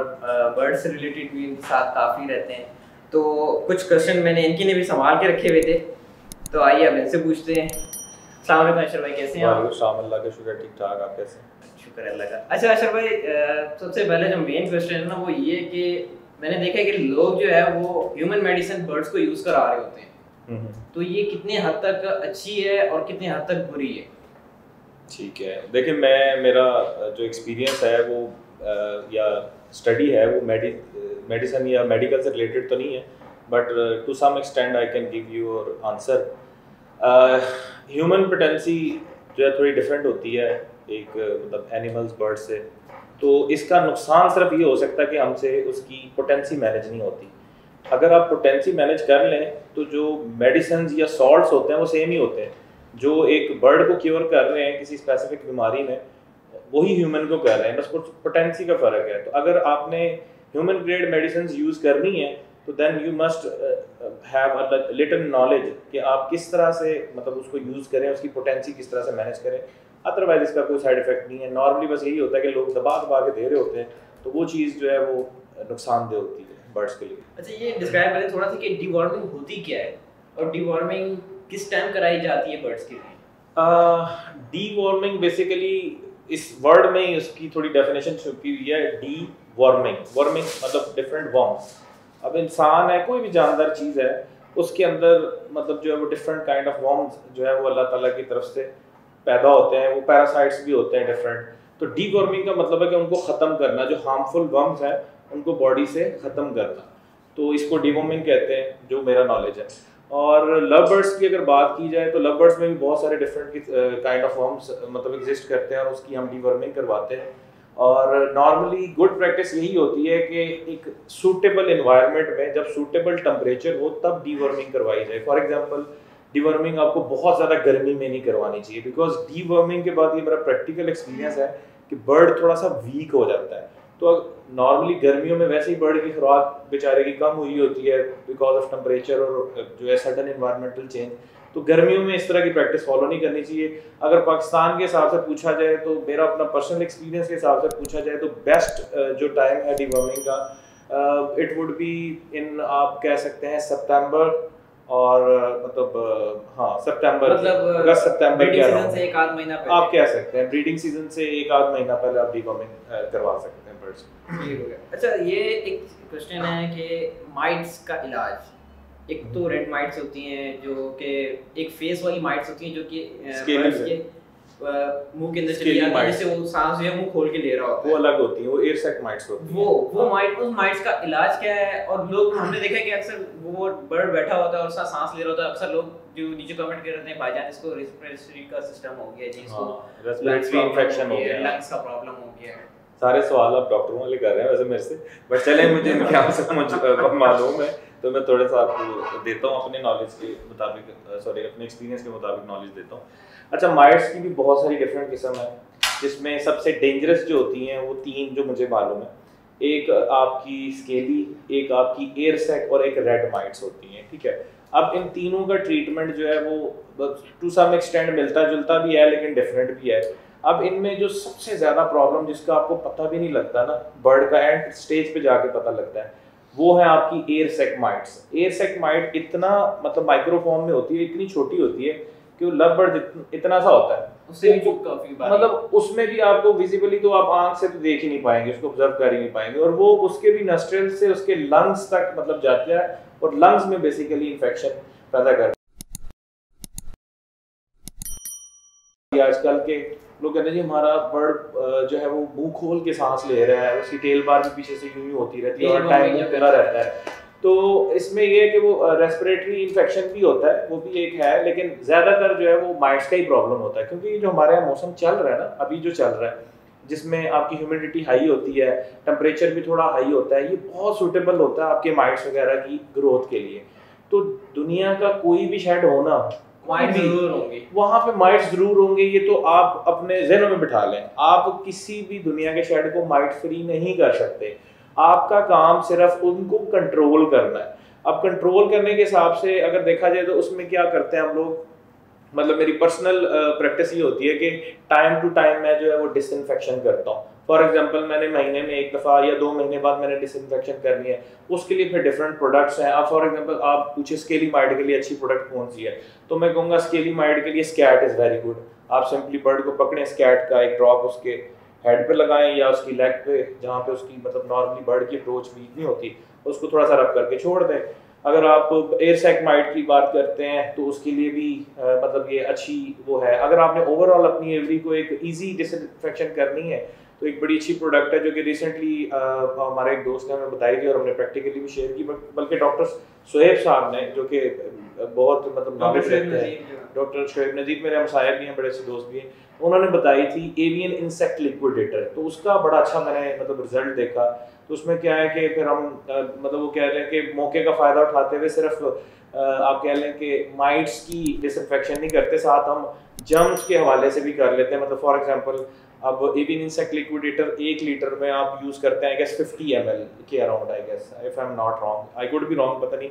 बर्ड से रिलेटेड भी इनके साथ काफ़ी रहते हैं। तो कुछ क्वेश्चन मैंने इनके लिए भी संभाल के रखे हुए थे, तो आइए अब इनसे पूछते हैं। अस्सलाम वालेकुम अशर भाई, कैसे हैं आप? वालेकुम, अल्लाह का शुक्र, ठीक ठाक। आप कैसे? शुक्र है अल्लाह का। अच्छा अशर भाई, सबसे पहले जो मेन क्वेश्चन है ना वो ये कि मैंने देखा है कि लोग जो है वो ह्यूमन मेडिसिन बर्ड्स को यूज़ करा रहे होते हैं, तो ये कितने हद तक अच्छी है और कितने हद तक बुरी है? ठीक है, देखिए मेरा जो एक्सपीरियंस है वो या स्टडी है वो मेडिसिन या मेडिकल से रिलेटेड तो नहीं है, but to some extend I can give you our answer. Human potency जो है थोड़ी डिफरेंट होती है एक मतलब एनिमल्स बर्ड से। तो इसका नुकसान सिर्फ ये हो सकता है कि हमसे उसकी पोटेंसी मैनेज नहीं होती। अगर आप पोटेंसी मैनेज कर लें तो जो मेडिसिन या सॉल्ट्स होते हैं वो सेम ही होते हैं। जो एक बर्ड को क्योर कर रहे हैं किसी स्पेसिफिक बीमारी में, वही ह्यूमन को कर रहे हैं, बस पोटेंसी का फ़र्क है। तो अगर आपने ह्यूमन ग्रेड मेडिसिन यूज़ करनी है तो then you must have a little knowledge कि आप किस तरह से मतलब उसको यूज़ करें, उसकी पोटेंसी किस तरह से मैनेज करें। अदरवाइज इसका कोई साइड इफेक्ट नहीं है। नॉर्मली बस यही होता है कि लोग दबा दबा के दे रहे होते हैं, तो वो चीज़ जो है वो नुकसानदेह होती है बर्ड्स के लिए। अच्छा, ये डिस्क्राइब करें थोड़ा सा कि डीवॉर्मिंग होती क्या है और डीवॉर्मिंग किस टाइम कराई जाती है बर्ड्स के लिए? डीवॉर्मिंग बेसिकली इस वर्ड में ही उसकी थोड़ी डेफिनेशन छुपी हुई है। डीवॉर्मिंग, वॉर्मिंग मतलब डिफरेंट वर्म्स। अब इंसान है, कोई भी जानदार चीज़ है, उसके अंदर मतलब जो है वो डिफरेंट काइंड ऑफ वर्म्स जो है वो अल्लाह ताला की तरफ से पैदा होते हैं। वो पैरासाइट्स भी होते हैं डिफरेंट। तो डीवॉर्मिंग का मतलब है कि उनको ख़त्म करना, जो हार्मफुल वर्म्स हैं उनको बॉडी से ख़त्म करना। तो इसको डीवॉर्मिंग कहते हैं, जो मेरा नॉलेज है। और लव बर्ड्स की अगर बात की जाए तो लव बर्ड्स में भी बहुत सारे डिफरेंट काइंड ऑफ वर्म्स मतलब एग्जिस्ट करते हैं और उसकी हम डीवर्मिंग करवाते हैं। और नॉर्मली गुड प्रैक्टिस यही होती है कि एक सूटेबल एनवायरनमेंट में जब सूटेबल टेम्परेचर हो तब डीवर्मिंग करवाई जाए। फॉर एग्जांपल डीवर्मिंग आपको बहुत ज़्यादा गर्मी में नहीं करवानी चाहिए, बिकॉज डीवर्मिंग के बाद ये मेरा प्रैक्टिकल एक्सपीरियंस है कि बर्ड थोड़ा सा वीक हो जाता है। तो नॉर्मली गर्मियों में वैसे ही बर्ड की खुराक बेचारे की कम हुई होती है बिकॉज ऑफ टेम्परेचर और जो है सडन एनवायरमेंटल चेंज। तो गर्मियों में इस तरह की प्रैक्टिस फॉलो नहीं करनी चाहिए। अगर पाकिस्तान के हिसाब से पूछा जाए तो मेरा अपना पर्सनल एक्सपीरियंस के हिसाब से पूछा जाए तो बेस्ट जो टाइम है डीवर्मिंग का इट वुड बी इन, आप कह सकते हैं सितंबर और मतलब हाँ सितंबर, मतलब अगस्त सितंबर के सीजन से एक आध महीना पहले आप कह सकते हैं। ब्रीडिंग सीजन से एक आध महीना पहले आप डीवर्मिंग करवा सकते हैं बर्ड्स। ठीक हो गया। अच्छा, ये एक क्वेश्चन है कि माइट्स का इलाज, एक तो रेड माइट्स होती हैं जो कि एक फेस वाली माइट्स होती हैं जो कि बर्ड्स के मुंह के अंदर चली जाती है, जिससे वो सांस जो है मुंह खोल के ले रहा होता है, वो अलग होती है, वो एयर सेक माइट्स होती है। वो माइट, उस माइट्स का इलाज क्या है? और लोग हमने देखा है कि अक्सर वो बर्ड बैठा होता है और सांस ले रहा होता है, अक्सर लोग जो नीचे कमेंट कर रहे हैं भाईजान इसको रेस्पिरेटरी का सिस्टम हो गया जी, इसको रेस्पिरेटरी इन्फेक्शन हो गया, लंग्स का प्रॉब्लम हो गया है। सारे सवाल आप डॉक्टरों वाले कर रहे हैं वैसे मेरे से, बट चले मुझे इनके आंसर मुझे मालूम है तो मैं थोड़ा सा आपको देता हूँ अपने नॉलेज के मुताबिक, सॉरी अपने एक्सपीरियंस के मुताबिक नॉलेज देता हूँ। अच्छा, माइट्स की भी बहुत सारी डिफरेंट किस्म है, जिसमें सबसे डेंजरस जो होती हैं वो तीन जो मुझे मालूम है, एक आपकी स्केली, एक आपकी एयर सेक और एक रेड माइट्स होती हैं। ठीक है, अब इन तीनों का ट्रीटमेंट जो है वो टू सम एक्सटेंड मिलता जुलता भी है लेकिन डिफरेंट भी है। अब इनमें जो सबसे ज़्यादा प्रॉब्लम जिसका आपको पता भी नहीं लगता ना, बर्ड का एंड स्टेज पे जाके पता लगता है, वो है आपकी एयर सेक माइट्स। एयर सेक माइट इतना मतलब माइक्रोफॉर्म में होती है, इतनी छोटी होती है कि वो लव बर्ड इतना सा होता है, उससे भी काफी मतलब उसमें भी आपको विजिबली तो आप आंख से तो देख ही नहीं पाएंगे, उसको ऑब्जर्व कर ही नहीं पाएंगे, और वो उसके भी नस्ट्रल से उसके लंग्स तक मतलब जाता है और लंग्स में बेसिकली इन्फेक्शन पैदा करता है। आजकल के लोग कहते हैं जी हमारा बर्ड जो है वो मुंह खोल के सांस ले रहा है, उसकी टेल बार भी पीछे से यूं ही होती रहती है और टाइम खुला रहता है। तो इसमें ये है कि वो रेस्पिरेटरी इन्फेक्शन भी होता है, वो भी एक है, लेकिन ज़्यादातर जो है वो माइट्स का ही प्रॉब्लम होता है, क्योंकि जो हमारे यहाँ मौसम चल रहा है ना अभी जो चल रहा है, जिसमें आपकी ह्यूमिडिटी हाई होती है, टेम्परेचर भी थोड़ा हाई होता है, ये बहुत सूटेबल होता है आपके माइट्स वगैरह की ग्रोथ के लिए। तो दुनिया का कोई भी शेड हो ना, वहाँ पे माइट्स जरूर होंगे, ये तो आप अपने ज़हन में बिठा लें। आप किसी भी दुनिया के शेड को माइट फ्री नहीं कर सकते, आपका काम सिर्फ उनको कंट्रोल करना है। अब कंट्रोल करने के हिसाब से अगर देखा जाए तो उसमें क्या करते हैं हम लोग, मतलब मेरी पर्सनल प्रैक्टिस ये होती है कि टाइम टू टाइम मैं जो है वो डिसइंफेक्शन करता हूँ। फॉर एग्जांपल मैंने महीने में एक दफ़ा या 2 महीने बाद मैंने डिसइंफेक्शन करनी है, उसके लिए फिर डिफरेंट प्रोडक्ट्स हैं। अब फॉर एग्जांपल आप पूछे स्केली माइट के लिए अच्छी प्रोडक्ट कौन सी है, तो मैं कहूँगा स्केली माइट के लिए स्कैट इज़ वेरी गुड। आप सिंपली बर्ड को पकड़ें, स्कैट का एक ड्रॉप उसके हेड पे लगाएं या उसकी लेग पे, जहाँ पे उसकी मतलब नॉर्मली बर्ड की अप्रोच वीक नहीं होती, उसको थोड़ा सा रब करके छोड़ दें। अगर आप एयर सैक माइट की बात करते हैं तो उसके लिए भी मतलब ये अच्छी वो है। अगर आपने ओवरऑल अपनी एवरी को एक इजी डिसइंफेक्शन करनी है तो एक बड़ी अच्छी प्रोडक्ट है जो कि रिसेंटली हमारे एक दोस्त ने हमें बताई थी और हमने प्रैक्टिकली भी शेयर की, बल्कि डॉक्टर शोएब साहब ने, जो कि बहुत मतलब नॉलेज रखते हैं, डॉक्टर शोएब नजीर मेरे हमसाया भी हैं, बड़े अच्छे दोस्त भी हैं, उन्होंने बताई थी एवियन इंसेक्ट लिक्विडेटर। तो उसका बड़ा अच्छा मैंने मतलब रिजल्ट देखा। तो उसमें क्या है कि फिर हम मतलब वो कह रहे हैं कि मौके का फ़ायदा उठाते हुए सिर्फ आप कह लें कि माइट्स की डिसइंफेक्शन नहीं करते, साथ हम जर्म्स के हवाले से भी कर लेते हैं। मतलब फॉर एग्जांपल अब एवियन इंसेक्ट लिक्विडेटर 1 लीटर में आप यूज़ करते हैं आई गेस 50 ml के around, I guess if I am not wrong, I could be wrong, पता नहीं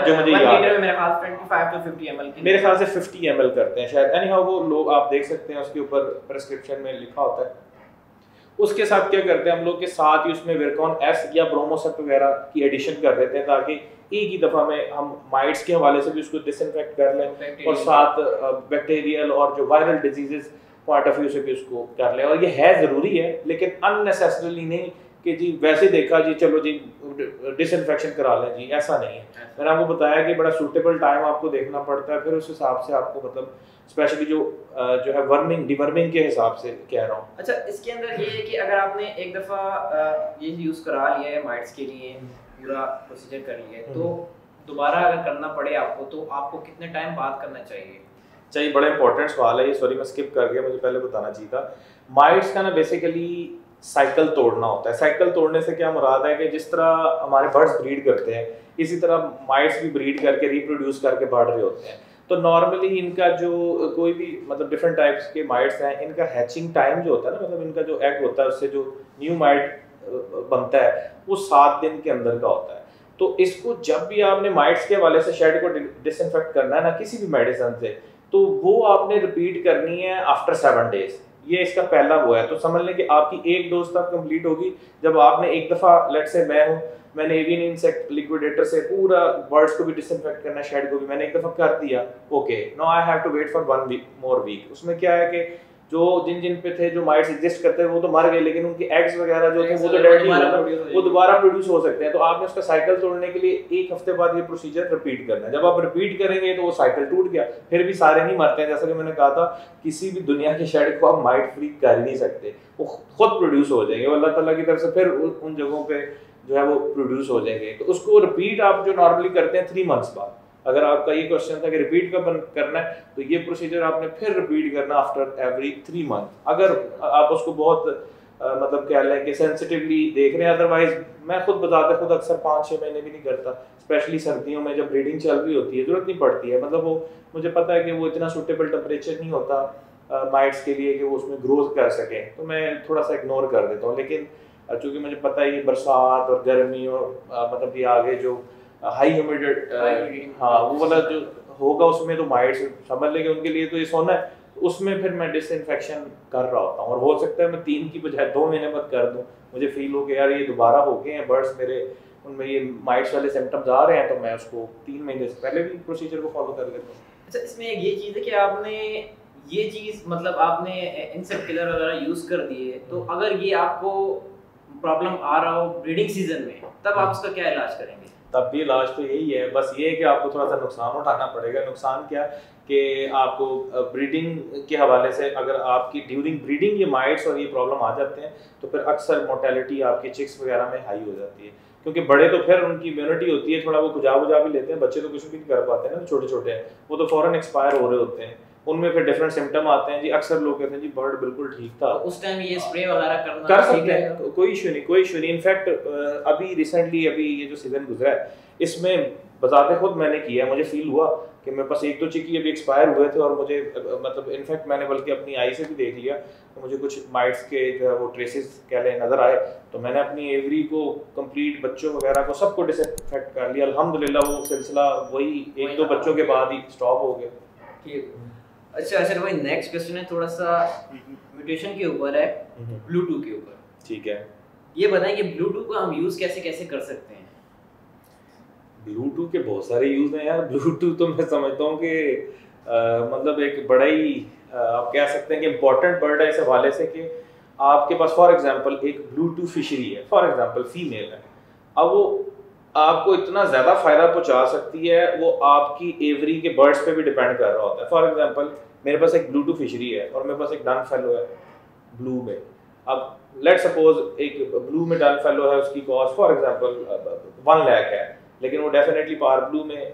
जो मुझे याद है मेरे ख्याल 25 to 50 ml की, मेरे ख्याल से 50 ml करते हैं शायद। एनी हाउ वो लोग आप देख सकते हैं उसके ऊपर प्रिस्क्रिप्शन में लिखा होता है। उसके साथ क्या करते हैं हम लोग के साथ ही उसमें विरकॉन एस या ब्रोमोसेप्ट वगैरह की एडिशन कर देते हैं ताकि एक ही दफ़ा में हम माइट्स के हवाले से भी उसको डिसइंफेक्ट कर लें और साथ बैक्टीरियल और जो viral diseases point of view से भी उसको कर लें। और ये है ज़रूरी है, लेकिन अननेसेसरीली नहीं कि जी वैसे देखा जी चलो जी डिसइंफेक्शन करा लें जी, ऐसा नहीं है। मैंने आपको बताया कि बड़ा सूटेबल टाइम आपको देखना पड़ता है, फिर उस हिसाब से आपको मतलब स्पेशली जो है वर्मिंग डिवर्मिंग के हिसाब से कह रहा हूँ। अच्छा, इसके अंदर ये है कि अगर आपने एक दफ़ा ये यूज़ करा लिया है माइट्स के लिए, पूरा प्रोसीजर कर लिया है, तो दोबारा अगर करना पड़े आपको तो आपको कितने टाइम बाद करना चाहिए? चाहिए, बड़ा इंपॉर्टेंट सवाल है ये, सॉरी मैं स्किप कर गया, मुझे पहले बताना चाहिए था। माइट्स का ना बेसिकली साइकिल तोड़ना होता है। साइकिल तोड़ने से क्या मुराद है कि जिस तरह हमारे बर्ड्स ब्रीड करते हैं इसी तरह माइट्स भी ब्रीड करके रिप्रोड्यूस करके बढ़ रहे होते हैं। तो नॉर्मली इनका जो कोई भी मतलब डिफरेंट टाइप्स के माइट्स हैं, इनका हैचिंग टाइम जो होता है ना, मतलब इनका जो एग होता है उससे जो न्यू माइट बनता है वो 7 दिन के अंदर का होता है। तो इसको जब भी आपने माइट्स के हवाले से शेड को डिसइंफेक्ट करना है ना किसी भी मेडिसिन से, तो वो आपने रिपीट करनी है आफ्टर 7 डेज। ये इसका पहला वो है। तो समझ लें कि आपकी एक डोज तक कंप्लीट होगी जब आपने एक दफ़ा, लेट से मैंने एवियन इंसेक्ट लिक्विडेटर से पूरा बर्ड्स को भी डिसइंफेक्ट करना, शेड को भी मैंने एक दफ़ा कर दिया, okay no I have to wait for 1 more week. उसमें क्या है कि जो जिन पे थे जो माइट्स एग्जिस्ट करते हैं वो तो मर गए, लेकिन उनके एग्स वगैरह जो थे वो तो डेड नहीं हुए, वो दोबारा प्रोड्यूस हो सकते हैं। तो आपने उसका साइकिल तोड़ने के लिए 1 हफ्ते बाद ये प्रोसीजर रिपीट करना है। जब आप रिपीट करेंगे तो वो साइकिल टूट गया, फिर भी सारे नहीं मरते हैं। जैसा कि मैंने कहा था, किसी भी दुनिया के शेड को आप माइट फ्री कर ही नहीं सकते, वो खुद प्रोड्यूस हो जाएंगे, वो अल्लाह ताला की तरफ से फिर उन जगहों पे जो है वो प्रोड्यूस हो जाएंगे। तो उसको रिपीट आप जो नॉर्मली करते हैं 3 मंथ्स बाद, अगर आपका ये क्वेश्चन था कि रिपीट कब करना है, तो ये प्रोसीजर आपने फिर रिपीट करना आफ्टर एवरी 3 मंथ। अगर आप उसको बहुत मतलब क्या लें कि सेंसिटिवली देख रहे हैं, अदरवाइज मैं खुद बताते खुद अक्सर 5-6 महीने भी नहीं करता, स्पेशली सर्दियों में जब ब्रीडिंग चल रही होती है, जरूरत नहीं पड़ती है। मतलब वो मुझे पता है कि वो इतना सूटेबल टेम्परेचर नहीं होता माइट्स के लिए कि वो उसमें ग्रोथ कर सके, तो मैं थोड़ा सा इग्नोर कर देता हूँ। लेकिन चूँकि मुझे पता है ये बरसात और गर्मी और मतलब ये आगे जो हाई ह्यूमिडिटी हाँ वो वाला जो होगा उसमें तो माइट्स समझ लेंगे, उनके लिए तो ये सोना है। उसमें फिर मैं डिसइंफेक्शन कर रहा होता हूँ, और हो सकता है मैं 3 की बजाय 2 महीने बाद कर दूँ। मुझे फील हो कि यार ये दोबारा हो गए हैं बर्ड्स मेरे, उनमें ये माइट्स वाले सिम्टम्स आ रहे हैं, तो मैं उसको 3 महीने से पहले भी प्रोसीजर को फॉलो कर लेता हूँ। अच्छा, इसमें एक ये चीज़ है कि आपने ये चीज़ मतलब आपने इंसेक्ट किलर वगैरह यूज़ कर दिए, तो अगर ये आपको प्रॉब्लम आ रहा हो ब्रीडिंग सीजन में, तब आप उसका क्या इलाज करेंगे? तब भी इलाज तो यही है, बस ये है कि आपको थोड़ा सा नुकसान उठाना पड़ेगा। नुकसान क्या कि आपको ब्रीडिंग के हवाले से अगर आपकी ड्यूरिंग ब्रीडिंग ये माइट्स और ये प्रॉब्लम आ जाते हैं तो फिर अक्सर मोर्टेलिटी आपके चिक्स वगैरह में हाई हो जाती है, क्योंकि बड़े तो फिर उनकी इम्यूनिटी होती है, थोड़ा वो बुझा भी लेते हैं, बच्चे तो कुछ भी नहीं कर पाते हैं ना, छोटे छोटे हैं वो तो फ़ौरन एक्सपायर हो रहे होते हैं, उनमें फिर डिफरेंट सिम्टम आते हैं जी। अक्सर लोग कहते हैं जी बर्ड बिल्कुल ठीक था, तो उस टाइम ये स्प्रे वगैरह करना कर सकते हैं, कोई इशू नहीं, कोई इशू नहीं। इनफैक्ट अभी रिसेंटली अभी ये जो सीजन गुजरा है इसमें बजाते खुद मैंने किया, मुझे फील हुआ कि मेरे पास 1-2 चिकी अभी एक्सपायर हुए थे, और मुझे मतलब इनफैक्ट मैंने बल्कि अपनी आई से भी देख लिया तो मुझे कुछ माइट्स के जो है वो ट्रेसेस कह लें नज़र आए, तो मैंने अपनी एवरी को कंप्लीट बच्चों वगैरह को सबको डिसइंफेक्ट कर लिया। अल्हम्दुलिल्लाह वो सिलसिला वही 1-2 बच्चों के बाद ही स्टॉप हो गया। अच्छा भाई, नेक्स्ट क्वेश्चन है थोड़ा सा म्यूटेशन के ऊपर है, ब्लूटूथ के ऊपर। ठीक है, ये बताएं कि ब्लूटूथ को हम यूज़ कैसे कैसे कर सकते हैं? ब्लूटूथ के बहुत सारे यूज़ हैं यार। ब्लूटूथ तो मैं समझता हूँ कि मतलब एक बड़ा ही आप कह सकते हैं कि इम्पोर्टेंट बर्ड है इस हवाले से कि आपके पास फॉर एग्जांपल एक ब्लूटूथ फिशरी है, फॉर एग्जांपल फीमेल है, अब वो आपको इतना ज़्यादा फ़ायदा पहुंचा सकती है, वो आपकी एवरी के बर्ड्स पे भी डिपेंड कर रहा होता है। फॉर एग्जांपल मेरे पास एक ब्लू टू फिशरी है और मेरे पास एक डन फेलो है ब्लू में। अब लेट सपोज एक ब्लू में डन फेलो है, उसकी कॉस्ट फॉर एग्जांपल 1 लाख है, लेकिन वो डेफिनेटली पार ब्लू में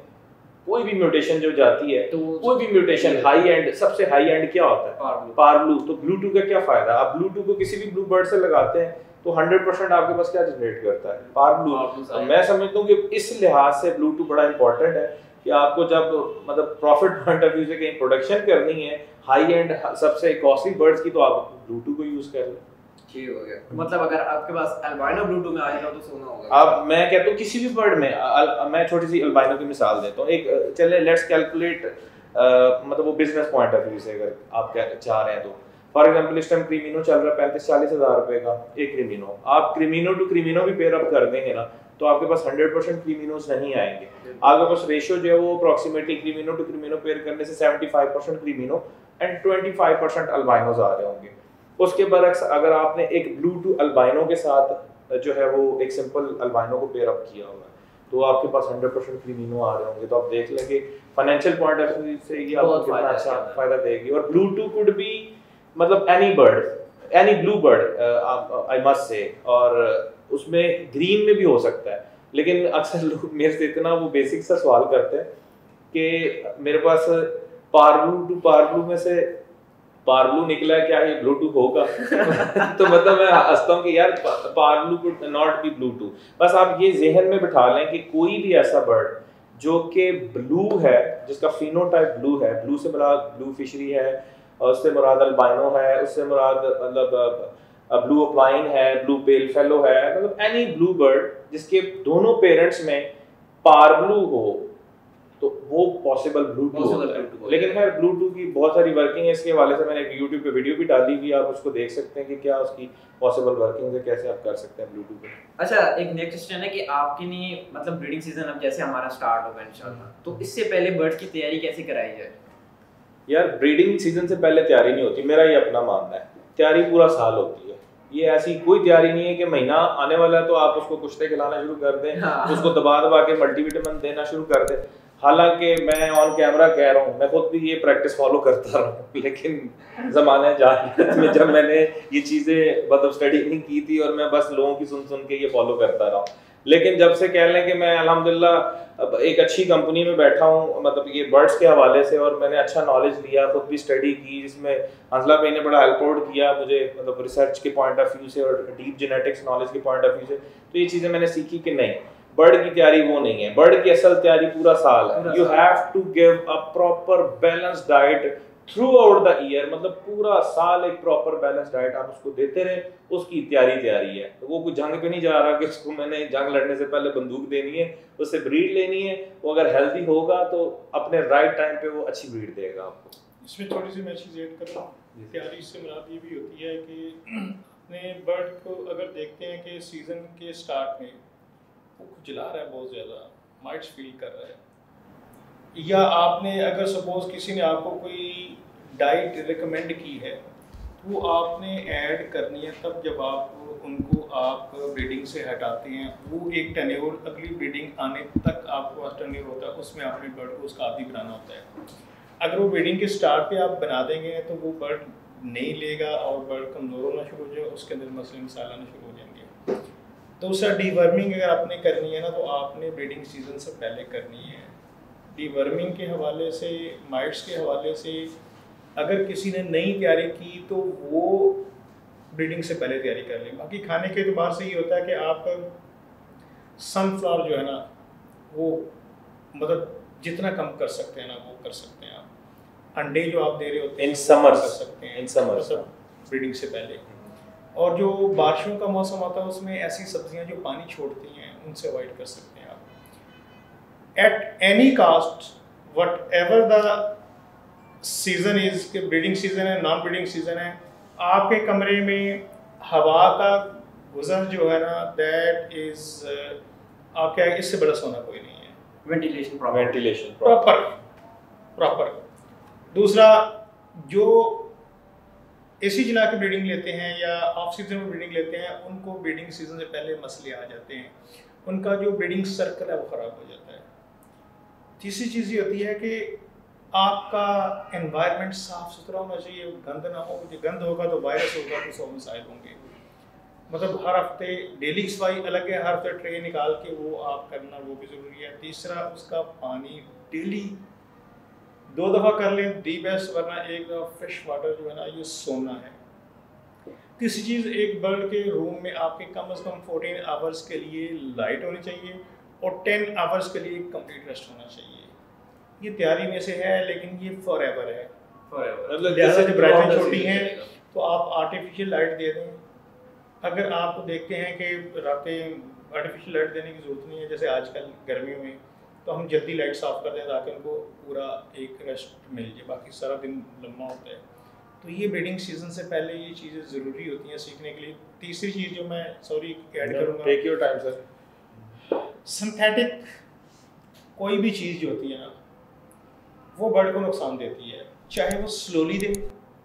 कोई भी म्यूटेशन जो जाती है, तो कोई भी म्यूटेशन हाई एंड, सबसे हाई एंड क्या होता है? पार ब्लू। तो ब्लू टू का क्या फायदा? आप ब्लू टू को किसी भी ब्लू बर्ड से लगाते हैं तो 100% आपके पास क्या जनरेट करता है? पार ब्लू। तो मैं समझता हूँ कि इस लिहाज से ब्लू टू बड़ा इंपॉर्टेंट है कि आपको जब मतलब प्रॉफिट पॉइंट ऑफ व्यू से कहीं प्रोडक्शन करनी है हाई एंड सबसे कॉस्टली बर्ड्स की, तो आप ब्लू टू को यूज कर लें। ठीक हो गया। मतलब अगर आपके पास अल्बाइनो ब्लू टू में आ जाता तो सोना होगा। अब मैं कहता हूँ किसी भी बर्ड में मैं छोटी सी अल्बाइनो की मिसाल देता हूँ। एक चले लेट्स कैलकुलेट मतलब वो बिजनेस पॉइंट ऑफ व्यू से अगर आप चाह रहे हैं तो फॉर एग्जांपल इस टाइम क्रीमिनो चल रहा है 35-40 हज़ार रुपए का एक क्रीमिनो। आप क्रीमिनो टू क्रीमिनो भी पेयर अप कर देंगे ना तो आपके पास 100% क्रीमिनोस नहीं आएंगे। आपके पास रेशियो जो है वो अप्रोक्सीमेटली क्रीमिनो टू क्रीमिनो पेयर करने से 75% क्रीमिनो एंड 25% अल्बाइनोस आ रहे होंगे। उसके बरक्स अगर आपने एक ब्लू टू अल्बाइनो के साथ जो है वो एक सिंपल अल्बाइनो को पेयर अप किया हुआ है तो आपके पास 100% क्रीमिनो आ रहे होंगे। तो आप देख लेंगे फाइनेंशियल पॉइंट ऑफ व्यू से ये आपको कितना अच्छा फायदा देगी। और ब्लू टू कुड बी मतलब any bird, any blue bird I must say, और उसमें ग्रीन में भी हो सकता है। लेकिन अक्सर लोग मेरे से इतना वो बेसिक सा सवाल करते हैं कि मेरे पास पारब्लू टू पारब्लू में से पारब्लू निकला है, क्या ये ब्लू टू होगा? तो मतलब मैं हंसता हूँ कि यार पारब्लू could not be blue too. बस आप ये जहन में बिठा लें कि कोई भी ऐसा बर्ड जो कि ब्लू है, जिसका फिनोटाइप ब्लू है, ब्लू से मुराद ब्लू फिशरी है और उससे मुराद अल्बाइनो है, उससे मुराद मतलब ब्लू अपलाइन है, ब्लू पेल फेलो है, मतलब एनी ब्लू बर्ड जिसके दोनों पेरेंट्स में पारब्लू हो तो वो पॉसिबल ब्लू टू होता है। लेकिन खैर ब्लू टू की बहुत सारी वर्किंग है, इसके हवाले से मैंने एक यूट्यूब पे वीडियो भी डाली हुई, आप उसको देख सकते हैं कि क्या उसकी पॉसिबल वर्किंग है, कैसे आप कर सकते हैं ब्लू टू पे। अच्छा, एक नेक्स्ट क्वेश्चन है कि आपके लिए मतलब ब्रीडिंग सीजन अब जैसे हमारा स्टार्ट होगा इंशाल्लाह, तो इससे पहले बर्ड्स की तैयारी कैसे कराई जाए? यार ब्रीडिंग सीजन से पहले तैयारी नहीं होती, मेरा ये अपना मानना है। तैयारी पूरा साल होती है। ये ऐसी कोई तैयारी नहीं है कि महीना आने वाला है तो आप उसको कुश्ते खिलाना शुरू कर दें, उसको दबा दबा के मल्टीविटामिन देना शुरू कर दें। हालांकि मैं ऑन कैमरा कह रहा हूँ, मैं खुद भी ये प्रैक्टिस फॉलो करता रहा हूँ, लेकिन ज़माने जाहिलियत में जब मैंने ये चीज़ें मतलब स्टडी नहीं की थी और मैं बस लोगों की सुन के ये फॉलो करता रहा हूँ। लेकिन जब से कह लें कि मैं अल्हम्दुलिल्लाह एक अच्छी कंपनी में बैठा हूँ, मतलब ये बर्ड्स के हवाले से, और मैंने अच्छा नॉलेज लिया, खुद भी स्टडी की, जिसमें हंसला भाई ने बड़ा हेल्प आउट किया मुझे, मतलब रिसर्च के पॉइंट ऑफ व्यू से और डीप जेनेटिक्स नॉलेज के पॉइंट ऑफ व्यू से। तो ये चीज़ें मैंने सीखी कि नहीं, बर्ड की तैयारी वो नहीं है, बर्ड की असल तैयारी पूरा साल है। You have to give a proper balance diet throughout the year, मतलब पूरा साल एक प्रॉपर बैलेंस डाइट आप उसको देते रहे, उसकी तैयारी है। तो वो कोई जंग पे नहीं जा रहा कि उसको मैंने जंग लड़ने से पहले बंदूक देनी है, उससे ब्रीड लेनी है। वो अगर हेल्दी होगा तो अपने राइट टाइम पे वो अच्छी ब्रीड देगा आपको। इसमें थोड़ी सी मैं चीज़ ऐड कर रहा हूँ, तैयारी से मुराद ये भी होती है कि अपने बर्ड को अगर देखते हैं कि सीज़न के स्टार्ट में वो खुजला रहा है, बहुत ज़्यादा माइट्स फील कर रहा है, या आपने अगर सपोज किसी ने आपको कोई डाइट रिकमेंड की है तो वो आपने ऐड करनी है तब जब आप उनको आप ब्रीडिंग से हटाते हैं। वो एक टेन्योर अगली ब्रीडिंग आने तक आपको पास टेन्योर होता है, उसमें आपने बर्ड को उसका आदी बनाना होता है। अगर वो ब्रीडिंग के स्टार्ट पे आप बना देंगे तो वो बर्ड नहीं लेगा और बर्ड कमज़ोर होना शुरू हो जाएगा, उसके अंदर मसले मसाइल आना शुरू हो जाएंगे। तो उसका डीवर्मिंग अगर आपने करनी है ना तो आपने ब्रीडिंग सीजन से पहले करनी है। डीवर्मिंग के हवाले से, माइट्स के हवाले से अगर किसी ने नई तैयारी की तो वो ब्रीडिंग से पहले तैयारी कर लें। बाकी खाने के एतबार से ये होता है कि आप सनफ्लावर जो है ना वो मतलब जितना कम कर सकते हैं ना वो कर सकते हैं। आप अंडे जो आप दे रहे होते हैं इन समर कर सकते हैं, इन समर मतलब ब्रीडिंग से पहले। और जो बारिशों का मौसम आता है उसमें ऐसी सब्जियां जो पानी छोड़ती हैं उनसे अवॉइड कर सकते हैं आप। At any caste what ever the season is के ब्रीडिंग सीज़न है, नॉन ब्रीडिंग सीज़न है, आपके कमरे में हवा का गुजर जो है ना दैट इज़ आपके इससे बड़ा सोना कोई नहीं है। Ventilation proper. दूसरा, जो एसी चला के ब्रीडिंग लेते हैं या ऑफ सीजन में ब्रीडिंग लेते हैं उनको ब्रीडिंग सीजन से पहले मसले आ जाते हैं। उनका जो ब्रीडिंग सर्कल है वो ख़राब हो जाता है। तीसरी चीज़ ये होती है कि आपका एनवायरनमेंट साफ़ सुथरा होना चाहिए, गंद ना हो। जो गंद होगा तो वायरस होगा, तो 100 मिसाइल होंगे। मतलब हर हफ्ते डेली की सफाई अलग है, हर हफ्ते ट्रे निकाल के वो आप करना वो भी ज़रूरी है। तीसरा, उसका पानी डेली 2 दफ़ा कर लें दी बेस्ट, वरना एक दफ़ा फ्रेश वाटर जो है ना ये सोना है। तीसरी चीज़, एक बर्ड के रूम में आपके कम से कम 14 आवर्स के लिए लाइट होनी चाहिए और 10 आवर्स के लिए कंप्लीट रेस्ट होना चाहिए। ये तैयारी में से है लेकिन ये फॉर एवर है। लिहाजा जब ब्राइटन छोटी हैं तो आप आर्टिफिशियल लाइट दे दें। अगर आप देखते हैं कि रातें आर्टिफिशियल लाइट देने की ज़रूरत नहीं है, जैसे आजकल गर्मियों में, तो हम जल्दी लाइट साफ़ कर दें ताकि उनको पूरा एक रेस्ट मिल जाए, बाकी सारा दिन लम्बा होता है। तो ये ब्रीडिंग सीजन से पहले ये चीज़ें ज़रूरी होती हैं सीखने के लिए। तीसरी चीज़ जो मैं ऐड करूँगा, take your time sir, synthetic कोई भी चीज़ जो होती है ना वो बर्ड को नुकसान देती है, चाहे वो स्लोली दे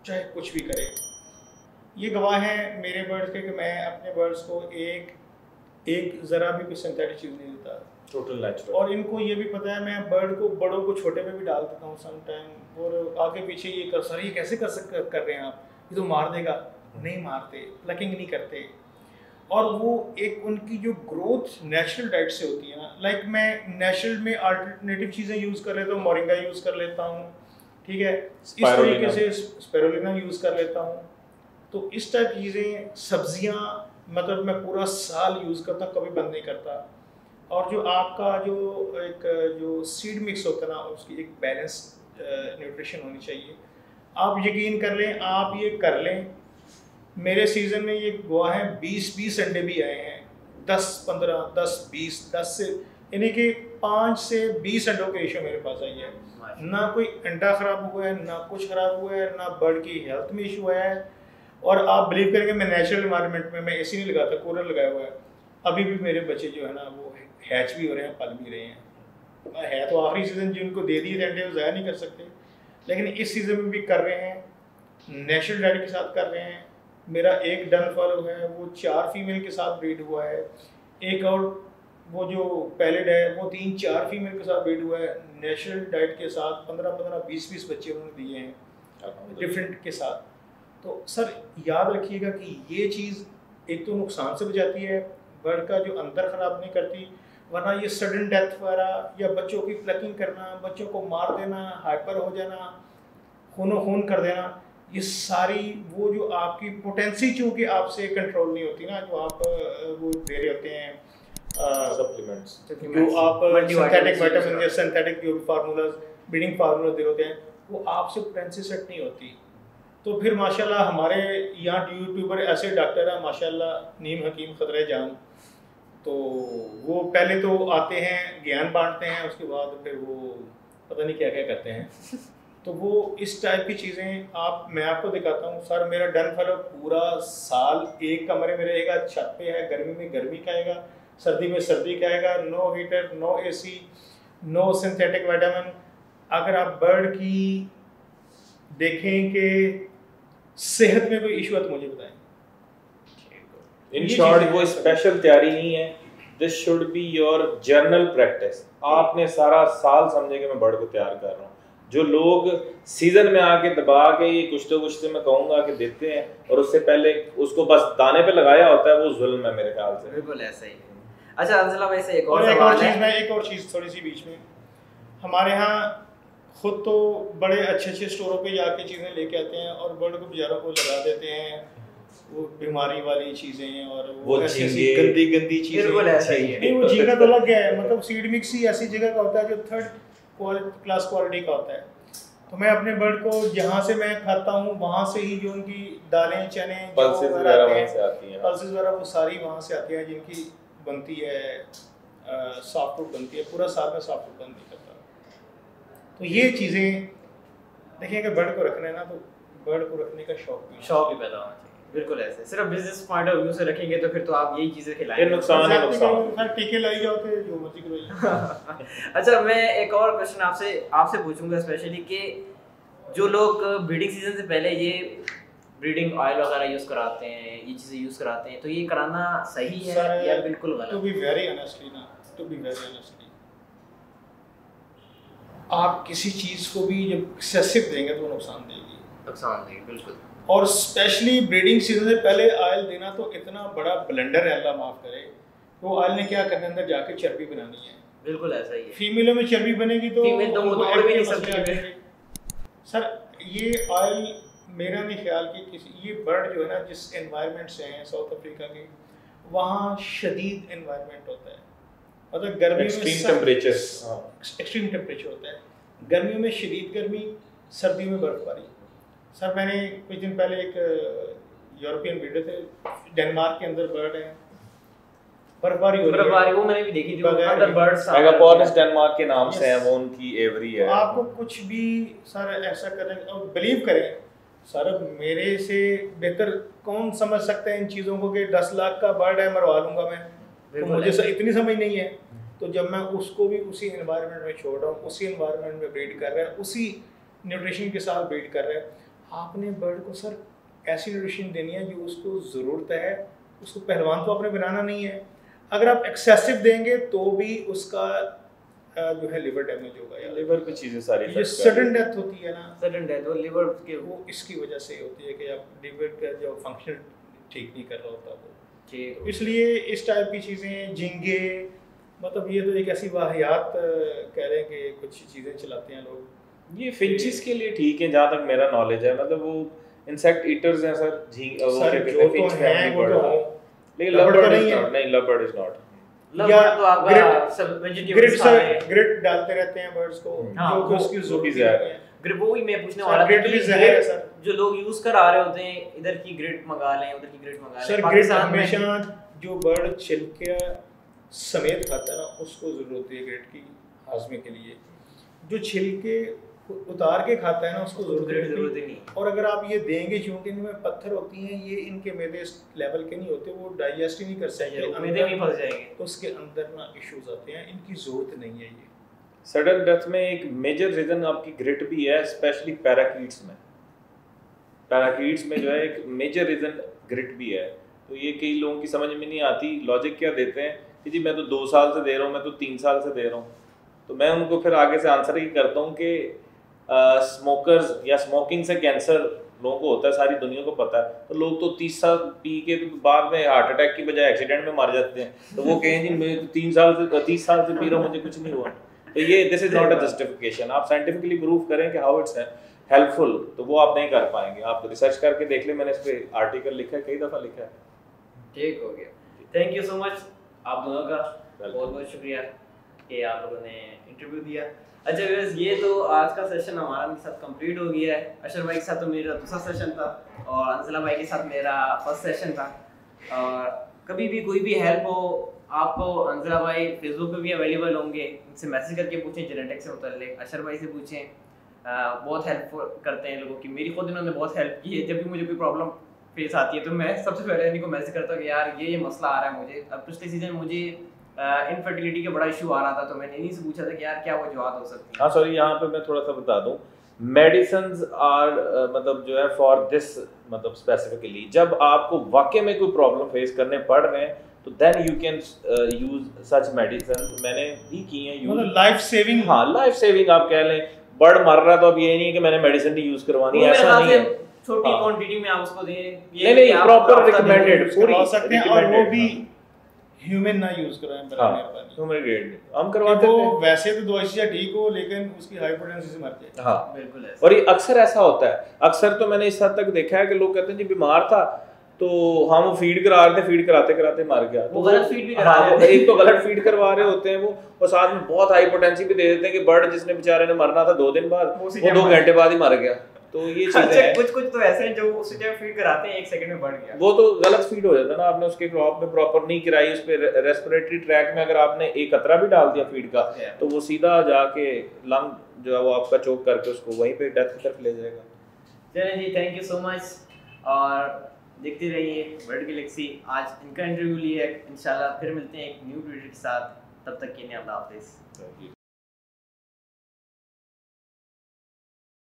चाहे कुछ भी करे। ये गवाह हैं मेरे बर्ड्स के कि मैं अपने बर्ड्स को एक ज़रा भी कोई सिंथेटिक चीज़ नहीं देता, टोटल नेचुरल। और इनको ये भी पता है मैं बर्ड को बड़ों को छोटे में भी डाल देता हूँ सम टाइम, और आगे पीछे ये कर सर ये कैसे कर रहे हैं आप, ये तो मार देगा। नहीं मारते, प्लकिंग नहीं करते। और वो एक उनकी जो ग्रोथ नेचुरल डाइट से होती है ना, लाइक मैं नेचुरल में अल्टरनेटिव चीज़ें यूज़ कर लेता हूँ, मोरिंगा यूज़ कर लेता हूँ, ठीक है, इस तरीके से स्पिरुलिना यूज़ कर लेता हूँ। तो इस टाइप की चीज़ें, सब्जियाँ, मतलब मैं पूरा साल यूज़ करता हूँ, कभी बंद नहीं करता। और जो आपका जो सीड मिक्स होता है ना, उसकी एक बैलेंस न्यूट्रिशन होनी चाहिए। आप यकीन कर लें, आप ये कर लें, मेरे सीज़न में ये गवाह हैं 20 अंडे भी आए हैं, 10-15, 10-20, 10 से यानी कि 5 से 20 अंडों के रेशो मेरे पास आई है। ना कोई अंडा ख़राब हुआ है, ना कुछ ख़राब हुआ है, ना बर्ड की हेल्थ में इशू है। और आप बिलीव करेंगे, मैं नेचुरल इन्वायरमेंट में, मैं एसी नहीं लगाता, कूलर लगाया हुआ है, अभी भी मेरे बच्चे जो है ना वो हैच भी हो रहे हैं, पल भी रहे हैं। है तो आखिरी सीज़न जिनको दे दिए अंडे वो ज़ाया नहीं कर सकते, लेकिन इस सीज़न में भी कर रहे हैं, नेचुरल डाइट के साथ कर रहे हैं। मेरा एक डन फॉलो है, वो 4 फीमेल के साथ ब्रीड हुआ है। एक और वो जो पैलेट है वो 3-4 फीमेल के साथ ब्रीड हुआ है, नेचुरल डाइट के साथ 15-15, 20-20 बच्चे उन्होंने दिए हैं डिफरेंट के साथ। तो सर याद रखिएगा कि ये चीज़ एक तो नुकसान से बचाती है, बर्ड का जो अंदर ख़राब नहीं करती, वरना ये सडन डेथ वगैरह या बच्चों की प्लकिंग करना, बच्चों को मार देना, हाइपर हो जाना, खून कर देना, ये सारी वो जो आपकी पोटेंसी चूँकि आपसे कंट्रोल नहीं होती ना, जो आप वो दे रहे होते हैं सप्लीमेंट्स, जो आप सिंथेटिक विटामिन या सिंथेटिक जो फार्मूलाज ब्रीडिंग फार्मूला दे होते हैं, वो आपसे पोटेंसी सेट नहीं होती। तो फिर माशाल्लाह हमारे यहाँ यूट्यूबर ऐसे डॉक्टर हैं माशाल्लाह, नीम हकीम खतरे जान, तो वो पहले तो आते हैं ज्ञान बांटते हैं, उसके बाद फिर वो पता नहीं क्या क्या करते हैं। तो वो इस टाइप की चीज़ें मैं आपको दिखाता हूँ। सर मेरा डन फॉलो पूरा साल एक कमरे में रहेगा, छत पे है, गर्मी में गर्मी खाएगा, सर्दी में सर्दी खाएगा, no heater, no AC, no synthetic vitamin. अगर आप बर्ड की देखें कि सेहत में कोई इशू है तो मुझे बताएं। इन शॉर्ट वो स्पेशल तैयारी नहीं है, this should be your journal practice. आपने सारा साल समझे कि मैं बर्ड को तैयार कर रहा हूँ। जो लोग सीजन में आके दबा के ये कुछ तो मैं कहूँगा कि देते हैं और उससे पहले उसको बस दाने पे लगाया होता है, वो जुल्म है मेरे ख्याल से। बिल्कुल ऐसा ही है। अच्छा अंजला भाई से एक और चीज़ थोड़ी सी बीच में, हमारे यहाँ खुद तो बड़े अच्छे स्टोरों पे जाके चीज़ें लेके आते हैं और बर्ड को बेचारों को लगा देते हैं वो बीमारी वाली चीज़ें और वो ऐसी गंदी चीज़ें। नहीं वो झींगा तो लग गया है, मतलब सीड मिक्स ही ऐसी जगह का होता है जो 3rd क्लास क्वालिटी का होता है। तो मैं अपने बर्ड को जहाँ से मैं खाता हूँ वहाँ से ही जो उनकी दालें, चने, पल्सेस वगैरह वहाँ से आती हैं, पल्सेस वगैरह वो सारी वहाँ से आती हैं, जिनकी बनती है सॉफ्टवुड बनती है, पूरा साल में सॉफ्टवुड बंद नहीं करता। तो ये चीज़ें देखिए, अगर बर्ड को रखना है ना तो बर्ड को रखने का शौक भी पैदा होना चाहिए। बिल्कुल ऐसे सिर्फ बिजनेस पॉइंट ऑफ व्यू से रखेंगे तो फिर तो आप यही चीजें खिलाएंगे, नुकसान टीके लाई जाओ तो जो मर्जी करो। अच्छा मैं एक और क्वेश्चन आपसे पूछूंगा स्पेशली कि जो लोग ब्रीडिंग सीजन से पहले ये ब्रीडिंग ऑयल वगैरह यूज़ कराते हैं, ये चीज़ें यूज़ कराते हैं, तो ये कराना सही है सर, या बिल्कुल गलत? टू बी वेरी ऑनेस्टली ना, टू बी वेरी ऑनेस्टली, आप किसी चीज़ को भी जब एक्सेसिव देंगे तो नुकसान देगी, नुकसान देगी बिल्कुल। और स्पेशली ब्रीडिंग सीजन से पहले ऑयल देना तो इतना बड़ा ब्लेंडर है, अल्लाह माफ़ करे। वो ऑयल ने क्या करना है, अंदर जाके चर्बी बनानी है। बिल्कुल ऐसा ही है। फीमेलों में चर्बी बनेगी तो फीमेल तो वो उनको तोड़ भी नहीं मसले सकती आ जाएंगे। सर ये ऑयल मेरा नहीं ख्याल कि किसी, ये बर्ड जो है ना जिस एनवायरनमेंट से हैं साउथ अफ्रीका के, वहाँ शदीद एनवायरनमेंट होता है, मतलब गर्मी में एक्सट्रीम टेम्परेचर होता है, गर्मियों में शदीद गर्मी, सर्दियों में बर्फबारी। सर मैंने कुछ दिन पहले एक यूरोपियन वीडियो थे, डेनमार्क के अंदर बर्ड है, बर्फबारी हो रही है, वो मैंने भी देखी थी, बगैर अदर बर्ड्स मेगापोनिस डेनमार्क के नाम से है, वो उनकी एवरी है। आपको कुछ भी सर ऐसा करें और बिलीव करें सर, मेरे से बेहतर कौन समझ सकता है इन चीज़ों को कि 10 लाख का बर्ड है मरवा लूँगा मैं, तो मुझे सर इतनी समझ नहीं है। तो जब मैं उसको भी उसी एनवायरनमेंट में छोड़ रहा हूँ, उसी एनवायरनमेंट में ब्रीड कर रहा है, उसी न्यूट्रिशन के साथ ब्रीड कर रहा है, आपने बर्ड को सर ऐसी न्यूट्रिशन देनी है जो उसको ज़रूरत है, उसको पहलवान तो आपने बनाना नहीं है। अगर आप एक्सेसिव देंगे तो भी उसका जो है लिवर डैमेज होगा, या लिवर पे चीजें सारी ये सडन डेथ होती है ना, सडन डेथ वो लिवर के वो इसकी वजह से होती है कि आप लिवर का जो फंक्शन ठीक नहीं कर रहा होता वो। ठीक, इसलिए इस टाइप की चीज़ें, झींगे, मतलब ये तो एक ऐसी वाहियात कह रहे हैं कि कुछ चीज़ें चलाते हैं लोग। ये फिंचेस के लिए ठीक है जहाँ तक मेरा नॉलेज है, मतलब वो इंसेक्ट ईटर्स हैं सर, वो क्या कहते हैं, फिंच फैमिली बर्ड है, लेकिन लवबर्ड इज नॉट, नहीं लवबर्ड इज नॉट। लवबर्ड तो आपका सब वेजिटेबल्स खा रहे हैं, ग्रिट डालते रहते हैं बर्ड्स को, जो कि उसकी जरूरत है। ग्रिट वो ही मैं पूछने वाला था ग्रिट भी जहर है सर, जो लोग यूज कर आ रहे होते हैं, इधर की ग्रिट मंगा लें, उधर की ग्रिट मंगा लें। सर ग्रिट हमेशा जो बर्ड छिलके समेत खाता है ना, उसको जरूरत होती है ग्रिट की हाजमे के लिए। जो छिलके उतार के खाता है ना, उसको जरूरत ही नहीं। और अगर आप ये देंगे, चूंकि इनमें पत्थर होती हैं, ये इनके मैदे लेवल के नहीं होते, वो डाइजेस्ट ही नहीं कर सकते, मैदे में फंस जाएंगे, तो उसके अंदर ना इश्यूज आते हैं, इनकी जरूरत नहीं है ये। सडन डेथ में एक मेजर रीजन आपकी ग्रिट भी है, स्पेशली पैराकीट्स में। पैराकीट्स में जो है एक मेजर रीजन ग्रिट भी है। तो ये कई लोगों की समझ में नहीं आती, लॉजिक क्या देते हैं कि जी मैं तो 2 साल से दे रहा हूँ, मैं तो 3 साल से दे रहा हूँ। तो मैं उनको फिर आगे से आंसर ही करता हूँ कि स्मोकर्स या स्मोकिंग से कैंसर लोगों को होता है, सारी दुनिया को पता है। तो लोग तो 30 साल पी के तो बाद में हार्ट अटैक की बजाय एक्सीडेंट में मर जाते हैं। तो वो कहें जी मैं 30 साल से पी रहा हूँ, मुझे कुछ नहीं हुआ। तो ये this is not a justification. आप साइंटिफिकली प्रूव करें कि हाउ इट्स हेल्पफुल, तो वो आप नहीं कर पाएंगे। आप रिसर्च करके देख ले, मैंने इस पे आर्टिकल लिखा है, कई दफ़ा लिखा है। ठीक हो गया, थैंक यू सो मच आप दोनों का, बहुत बहुत शुक्रिया कि आप लोगों ने इंटरव्यू दिया। अच्छा व्यूअर्स, ये तो आज का सेशन हमारा उनके साथ कंप्लीट हो गया है। अशर भाई के साथ तो मेरा दूसरा सेशन था और अंजला भाई के साथ मेरा फर्स्ट सेशन था। और कभी भी कोई भी हेल्प हो, आपको अंजला भाई फेसबुक पे भी अवेलेबल होंगे, उनसे मैसेज करके पूछें जेनेटिक्स से मुतल्लिक। अशर भाई से पूछें, बहुत हेल्प करते हैं लोगों की। मेरी खुद इन्होंने बहुत हेल्प की है। जब भी मुझे कोई प्रॉब्लम फेस आती है तो मैं सबसे पहले इनको मैसेज करता हूँ कि यार ये मसला आ रहा है मुझे। अब पिछले सीजन मुझे इनफर्टिलिटी का बड़ा इशू आ रहा था, तो मैंने इन्हीं से पूछा था कि यार क्या वजूहत हो सकती है। हाँ सॉरी, यहाँ पे मैं थोड़ा सा बता दूँ, मेडिसिन्स आर मतलब जो है फॉर दिस, मतलब स्पेसिफिकली जब आपको वाकई में कोई प्रॉब्लम फेस करने पड़ रहे हैं तो then you can use such medicine. मैंने भी की हैं यूज, मतलब लाइफ सेविंग। हाँ लाइफ सेविंग आप कह लें। बर्ड मर रहा तो अब ये नहीं है कि मैंने मेडिसिन नहीं यूज करवानी, ऐसा नहीं है। छोटी क्वांटिटी में आप उसको दें, नहीं प्रॉपर रिकमेंडेड पूरी सकते हैं, और वो भी ह्यूमन ना यूज कराएं बड़ा मेहरबानी। ह्यूमन ग्रेड हम करवाते हैं। वो वैसे तो दवाई से ठीक हो, लेकिन उसकी हाइपोटेंसी से मर जाए। हाँ बिल्कुल ऐसा। और ये अक्सर ऐसा होता है, अक्सर तो मैंने इस हद तक देखा है कि लोग कहते हैं जी बीमार था तो हम फीड करा रहे थे, फीड कराते कराते मर गया। वो गलत फीड भी करा रहे थे। एक तो गलत फीड करवा रहे होते हैं वो, और साथ में बहुत हाइपोटेंसी भी दे देते हैं कि बर्ड जिसने बेचारे ने मरना था 2 दिन बाद, वो 2 घंटे बाद ही मर गया। तो ये चीजें हैं। कुछ तो ऐसे हैं जो उसी टाइम फीड कराते हैं 1 सेकंड में बढ़ गया। वो तो गलत फीड हो जाता है ना, आपने उसके क्रॉप में प्रॉपर नहीं कराई, उस पे रेस्पिरेटरी ट्रैक में अगर आपने एक कतरा भी डाल दिया फीड का तो वो सीधा जाके लंग जो है वो आपका चोक करके उसको वहीं पे डेथ की तरफ ले जाएगा। चलें जी, थैंक यू सो मच और देखते रहिए बर्ड गैलेक्सी। आज इनका इंटरव्यू लिया है, इंशाल्लाह फिर मिलते हैं एक न्यू वीडियो के साथ। तब तक के लिए अल्लाह हाफिज़।